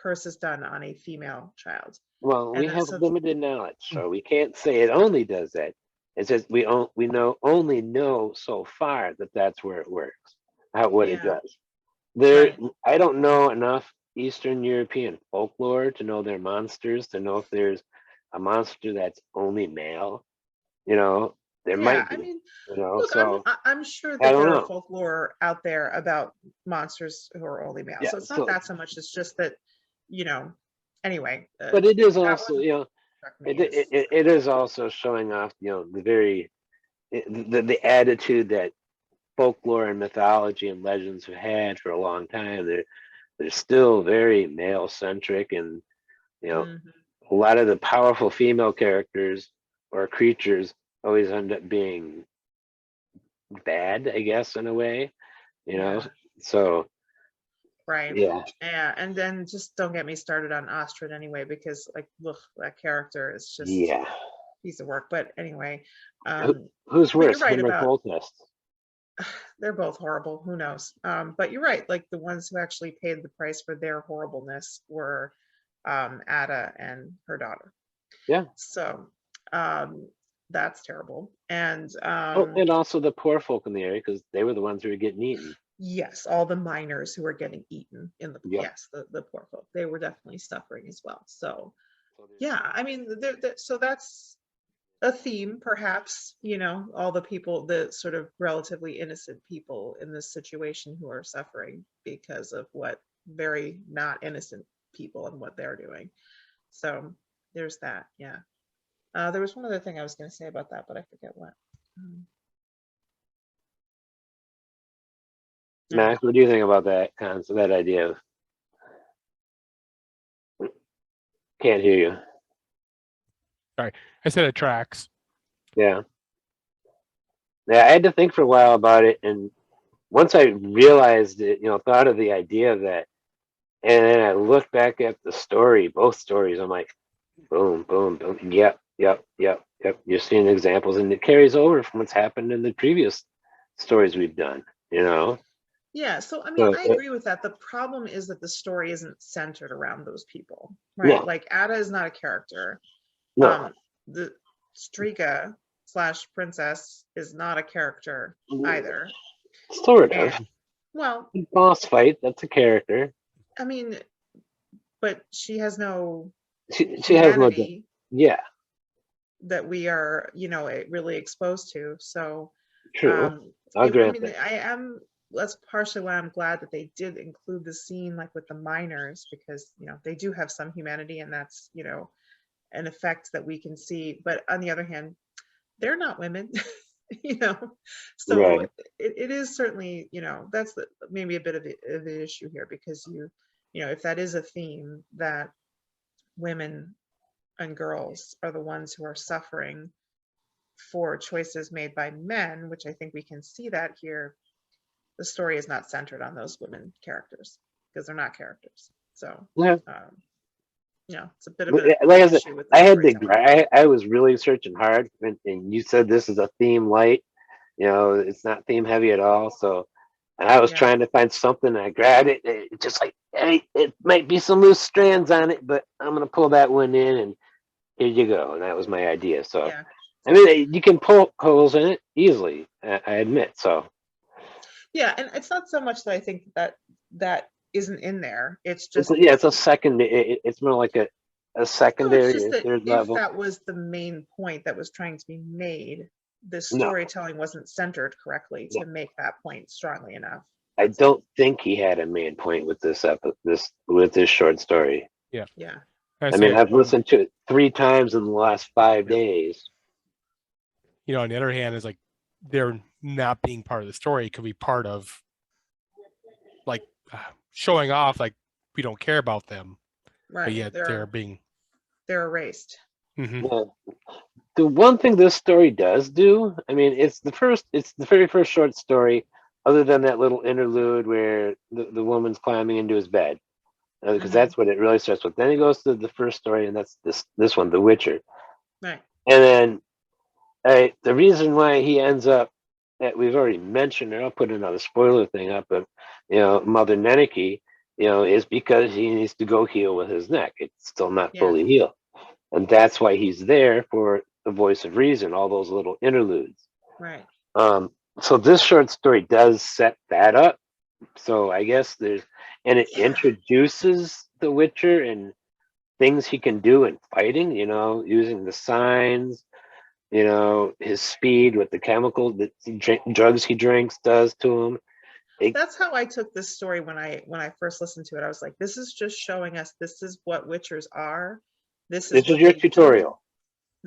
curse is done on a female child. Well, And we have so limited knowledge, so we can't say it only does that. It says we only know so far that that's where it works, what it yeah, does. There, right. I don't know enough Eastern European folklore to know their monsters, to know if there's a monster that's only male. You know, there Yeah, might I be. mean, You know, look, so I'm sure I that don't there are know. folklore out there about monsters who are only male. Yeah. So it's not So, that so much. It's just that, anyway, but it is that also, one struck me as it is also showing off, the very the attitude that folklore and mythology and legends have had for a long time. They're still very male centric, and Mhm. a lot of the powerful female characters or creatures always end up being bad, I guess, in a way. Yeah, So right. yeah. Yeah, and then just don't get me started on Ostrid anyway, because like, look, that character is just Yeah. a piece of work. But anyway, Who's but you're worse, right him or about Foltest? they're both horrible. Who knows? But you're right. Like the ones who actually paid the price for their horribleness were Ada and her daughter. Yeah. So that's terrible. And And also the poor folk in the area, because they were the ones who were getting eaten. yes, all the miners who were getting eaten in the Yep. yes, the poor folk, they were definitely suffering as well. So So yeah, I mean, so that's a theme, perhaps, all the people, the sort of relatively innocent people in this situation who are suffering because of what very not innocent people and what they're doing. So there's that. Yeah. There was one other thing I was going to say about that, but I forget what. Max, what do you think about that concept, that idea of can't hear you? Sorry, I said it tracks. Yeah. Yeah, I had to think for a while about it, and once I realized it, thought of the idea of that, and then I looked back at the story, both stories, I'm like, boom, boom, boom. Yep, yep, yep, yep. You're seeing examples, and it carries over from what's happened in the previous stories we've done, Yeah, so I mean, So, I agree with that. The problem is that the story isn't centered around those people, right? no, Like Ada is not a character. no. The Striga / princess is not a character either. Sort of. And well, Boss fight, that's a character. I mean, but she has no She has no, humanity yeah, that we are, really exposed to. So, true. I'll I grant mean, that. that's partially why I'm glad that they did include the scene like with the miners, because, they do have some humanity, and that's, an effect that we can see. But on the other hand, they're not women, so Right. it is certainly, that's maybe a bit of the issue here, because if that is a theme, that women and girls are the ones who are suffering for choices made by men, which I think we can see that here, the story is not centered on those women characters, because they're not characters. So Yeah. it's a bit of Like an I said, issue with the I had to. storytelling. I was really searching hard, and you said this is a theme light. It's not theme heavy at all. So, and I was Yeah. trying to find something. I grabbed it. It just like, hey, it might be some loose strands on it, but I'm gonna pull that one in, and here you go. And that was my idea. So, Yeah. I mean, you can pull holes in it easily. I admit. So, Yeah, and it's not so much that I think that isn't in there. It's it's just it's a second. It's more like a no, it's secondary just or that third if level. that was the main point that was trying to be made, the No, storytelling wasn't centered correctly no. to make that point strongly enough. I don't think he had a main point with this short story. Yeah. Yeah. I mean, I've listened to it 3 times in the last 5 days. On the other hand, is like they're not being part of the story could be part of like showing off like we don't care about them, Right. but yet they're being erased. Yeah. The one thing this story does do, I mean, it's the very first short story, other than that little interlude where the woman's climbing into his bed, because that's what it really starts with. Then it goes to the first story, and that's this one, The Witcher. Right. And then the reason why he ends up, we've already mentioned it. I'll put another spoiler thing up, but Mother Neneke, is because he needs to go heal with his neck. It's still not Yeah. fully healed. And that's why he's there for the voice of reason, all those little interludes. Right. So this short story does set that up. So I guess it introduces the Witcher and things he can do in fighting, using the signs, his speed with the chemical that drugs he drinks does to him. That's how I took this story when I first listened to it. I was like, this is just showing us this is what Witchers are. This is your tutorial.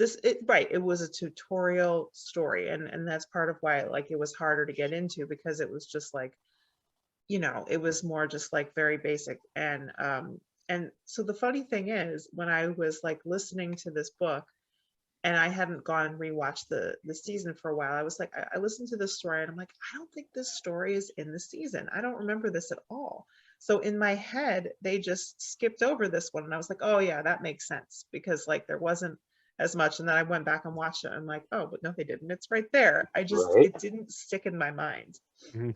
It was a tutorial story, and that's part of why it was harder to get into, because it was just it was more just very basic. And so the funny thing is, when I was listening to this book and I hadn't gone and rewatched the season for a while, I was I listened to this story and I'm like, I don't think this story is in the season. I don't remember this at all. So in my head, they just skipped over this one, and I was like, oh yeah, that makes sense, because there wasn't as much. And then I went back and watched it. And I'm like, oh, but no, they didn't. It's right there. It didn't stick in my mind. Mm-hmm.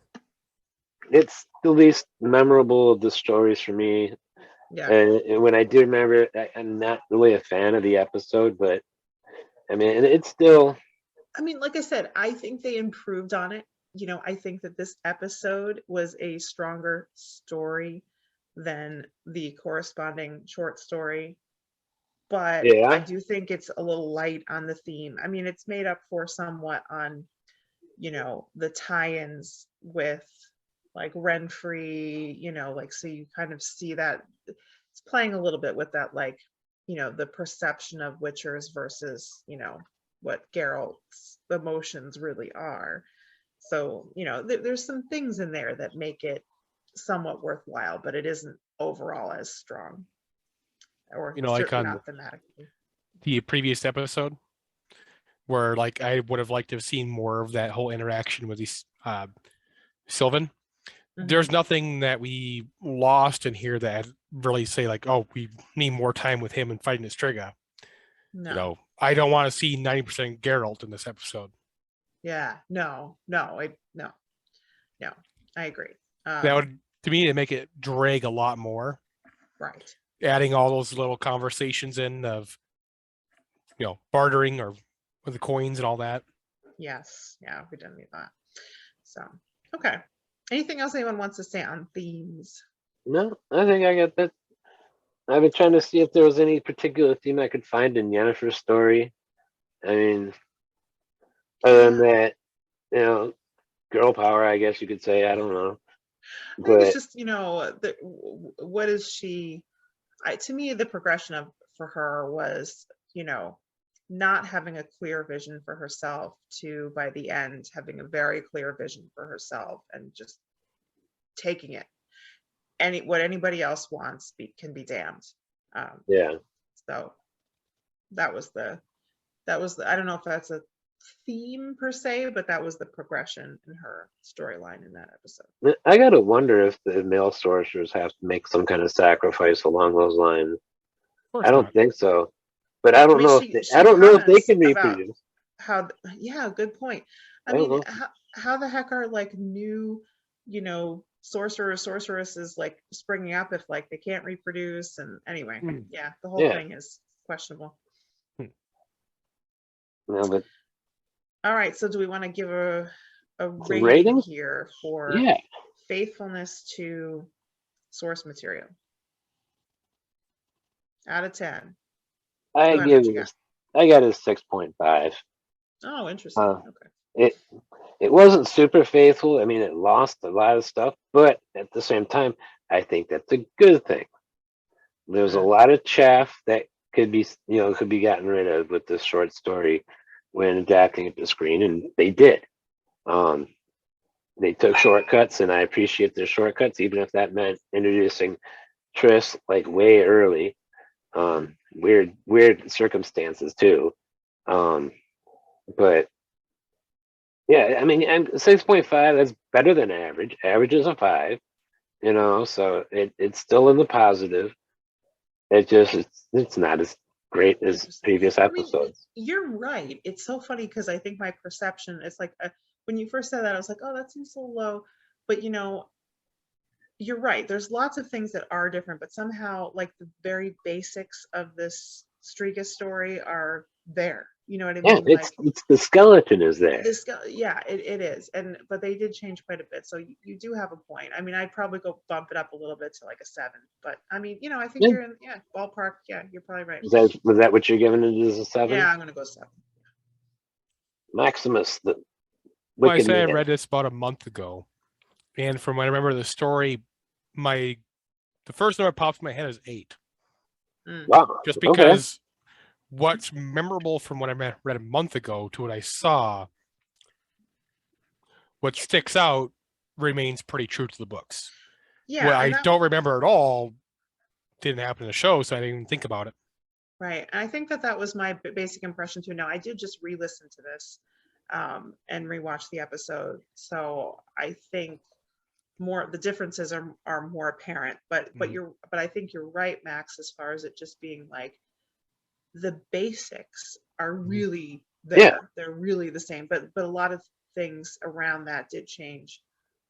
It's the least memorable of the stories for me. Yeah. And when I do remember it, I'm not really a fan of the episode, but I mean, it's still. I mean, like I said, I think they improved on it. I think that this episode was a stronger story than the corresponding short story. But Yeah. I do think it's a little light on the theme. I mean, it's made up for somewhat on, the tie-ins with Renfrey, so you kind of see that it's playing a little bit with that, the perception of Witchers versus, what Geralt's emotions really are. So, there's some things in there that make it somewhat worthwhile, but it isn't overall as strong. Or certainly not thematically. The previous episode, where I would have liked to have seen more of that whole interaction with these Sylvan. Mm-hmm. There's nothing that we lost in here that really say oh, we need more time with him and fighting Striga. No. I don't want to see 90% Geralt in this episode. Yeah, no, I agree. That would, to me, to make it drag a lot more. Right. Adding all those little conversations in of, bartering or with the coins and all that. Yes. Yeah, we didn't need that. So, okay. Anything else anyone wants to say on themes? No, I think I got that. I've been trying to see if there was any particular theme I could find in Yennefer's story. I mean, other than that, girl power, I guess you could say. I don't know. I think it's just, what is she? To me, the progression for her was, not having a clear vision for herself to, by the end, having a very clear vision for herself and just taking it. What anybody else wants can be damned. Yeah. So that was the, I don't know if that's a theme per se, but that was the progression in her storyline in that episode. I gotta wonder if the male sorcerers have to make some kind of sacrifice along those lines. I don't think so, but I don't know if they can reproduce. Good point. I mean, how the heck are new, sorceresses springing up if they can't reproduce? And anyway, the whole thing is questionable. No, but all right, so do we want to give a rating here for faithfulness to source material out of 10? I got a 6.5. Oh, interesting. Okay. It wasn't super faithful. I mean, it lost a lot of stuff, but at the same time, I think that's a good thing. There's a lot of chaff that could be gotten rid of with this short story when adapting it to screen, and they did. They took shortcuts, and I appreciate their shortcuts, even if that meant introducing Triss way early. Weird circumstances too. But yeah, I mean, 6.5, that's better than average. Average is a 5, so it's still in the positive. It's not as great as previous episodes. I mean, you're right. It's so funny because I think my perception is when you first said that, I was like, oh, that seems so low. But you're right. There's lots of things that are different, but somehow like the very basics of this Striga story are there. You know what I Yeah, mean? Like it's the skeleton is there. this, yeah, it is. But they did change quite a bit. So you do have a point. I mean, I'd probably go bump it up a little bit to like a 7. But I mean, I think you're in, ballpark. Yeah, you're probably right. Was that what you're giving it as a 7? Yeah, I'm gonna go 7. Maximus, the Well, I wicked say I man. read this about a month ago, and from what I remember the story, the first number that pops in my head is 8. Wow. Just because what's memorable from what I read a month ago to what I saw, what sticks out remains pretty true to the books. Yeah, what I don't remember at all didn't happen in the show, so I didn't even think about it. Right. And I think that was my basic impression too. Now, I did just re-listen to this and rewatch the episode. So I think the differences are more apparent. But I think you're right, Max, as far as it just being like the basics are really there. Yeah. They're really the same. But a lot of things around that did change.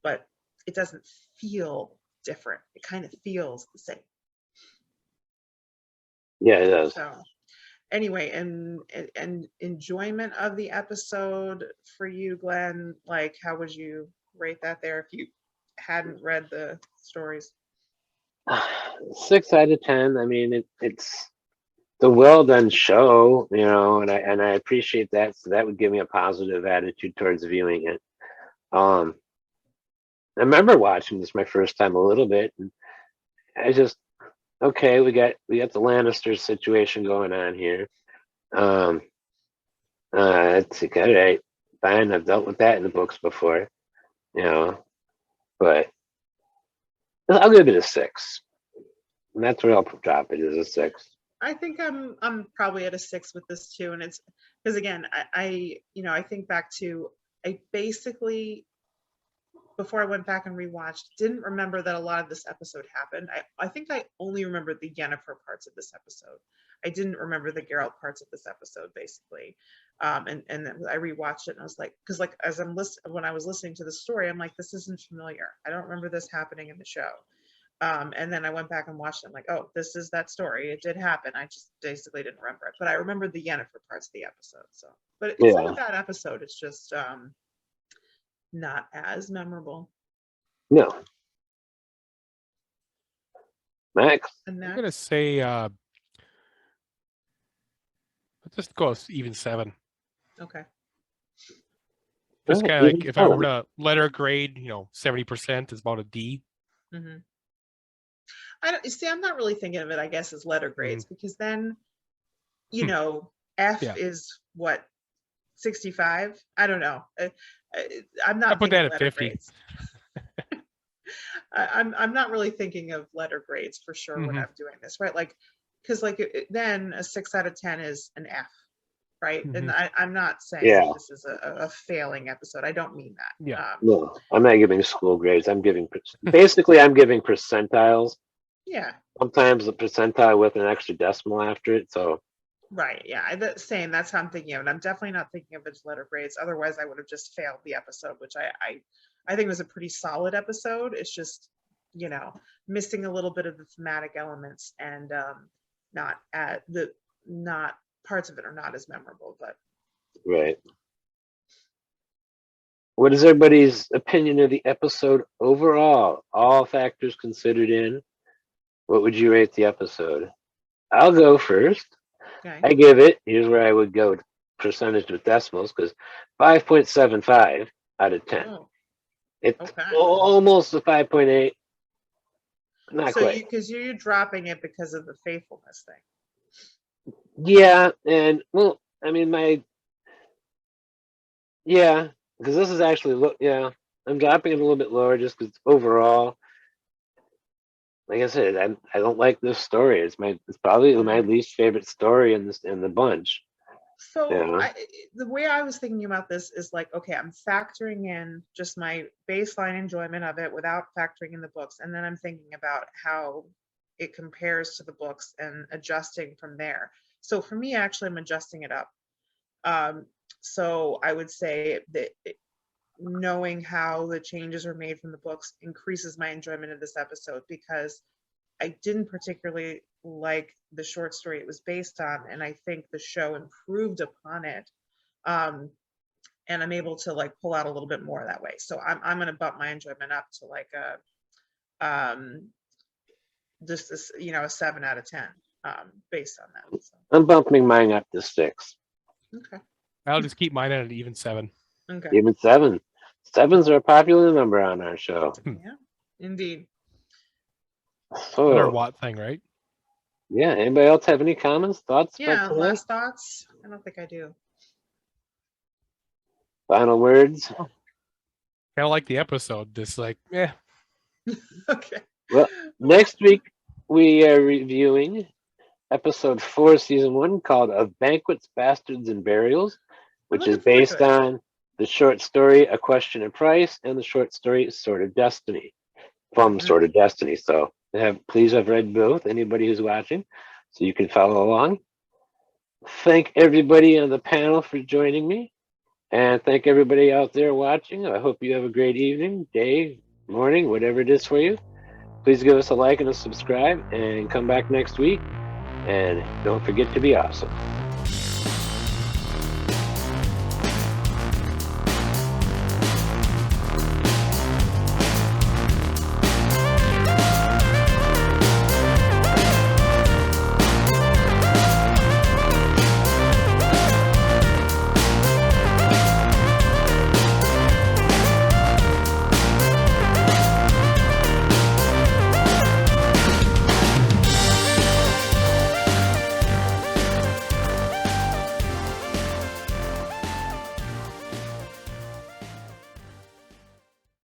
But it doesn't feel different. It kind of feels the same. Yeah, it does. So anyway, and enjoyment of the episode for you, Glenn, like how would you rate that there if you hadn't read the stories? 6 out of 10. I mean, it's the well done show, and I appreciate that. So that would give me a positive attitude towards viewing it. I remember watching this my first time a little bit, and I just okay, we got the Lannister situation going on here. Let's see, all right, fine. I've dealt with that in the books before, but I'll give it a 6. And that's where I'll drop it, is a 6. I think I'm probably at a 6 with this too, and it's because again, I think back to I basically before I went back and rewatched, didn't remember that a lot of this episode happened. I think I only remembered the Yennefer parts of this episode. I didn't remember the Geralt parts of this episode, basically. And then I rewatched it and I was like, because like as when I was listening to the story, I'm like, this isn't familiar. I don't remember this happening in the show. And then I went back and watched it. I'm like, oh, this is that story. It did happen. I just basically didn't remember it. But I remember the Yennefer parts of the episode. So, but it's not a bad episode. It's just not as memorable. No. Max? I'm going to say, let's just go even 7. Okay. Just kind of like if I were to letter grade, 70% is about a D. Mm-hmm. I'm not really thinking of it, I guess, as letter grades because then, F is what, 65? I don't know. I'm not. I put that at 50. I'm not really thinking of letter grades for sure when I'm doing this, right? Like, because then a 6 out of 10 is an F, right? And I'm not saying this is a failing episode. I don't mean that. Yeah. No, I'm not giving school grades. I'm giving percentiles. Yeah. Sometimes a percentile with an extra decimal after it. So. Right. Yeah. That's how I'm thinking of it. I'm definitely not thinking of it as letter grades. Otherwise, I would have just failed the episode, which I think was a pretty solid episode. It's just, missing a little bit of the thematic elements and not parts of it are not as memorable, but. Right. What is everybody's opinion of the episode overall? All factors considered in. What would you rate the episode? I'll go first. Okay. I give it, here's where I would go percentage with decimals, because 5.75 out of 10. Oh, it's almost a 5.8. Not quite. Because you're dropping it because of the faithfulness thing. Yeah, and well, I mean, because this is actually, I'm dropping it a little bit lower just because overall, like I said, I don't like this story. It's probably my least favorite story in the bunch. So the way I was thinking about this is like, okay, I'm factoring in just my baseline enjoyment of it without factoring in the books, and then I'm thinking about how it compares to the books and adjusting from there. So for me, actually, I'm adjusting it up. So I would say that knowing how the changes are made from the books increases my enjoyment of this episode, because I didn't particularly like the short story it was based on, and I think the show improved upon it. And I'm able to like pull out a little bit more that way. So I'm going to bump my enjoyment up to like a just this, a 7 out of 10 based on that. So. I'm bumping mine up to 6. Okay. I'll just keep mine at an even 7. Okay. Even 7. 7s are a popular number on our show. Yeah, indeed. Another So, Watt thing, right? yeah. Anybody else have any comments, thoughts? Yeah. about tonight? Last thoughts? I don't think I do. Final words. Kind of like the episode. Just like, yeah. Okay. Well, next week we are reviewing episode 4, season 1, called "Of Banquets, Bastards, and Burials," which is based on the short story "A Question of Price" and the short story "Sword of Destiny" from Sword of Destiny. So please have read both, anybody who's watching, so you can follow along. Thank everybody on the panel for joining me, and thank everybody out there watching. I hope you have a great evening, day, morning, whatever it is for you. Please give us a like and a subscribe, and come back next week. And don't forget to be awesome.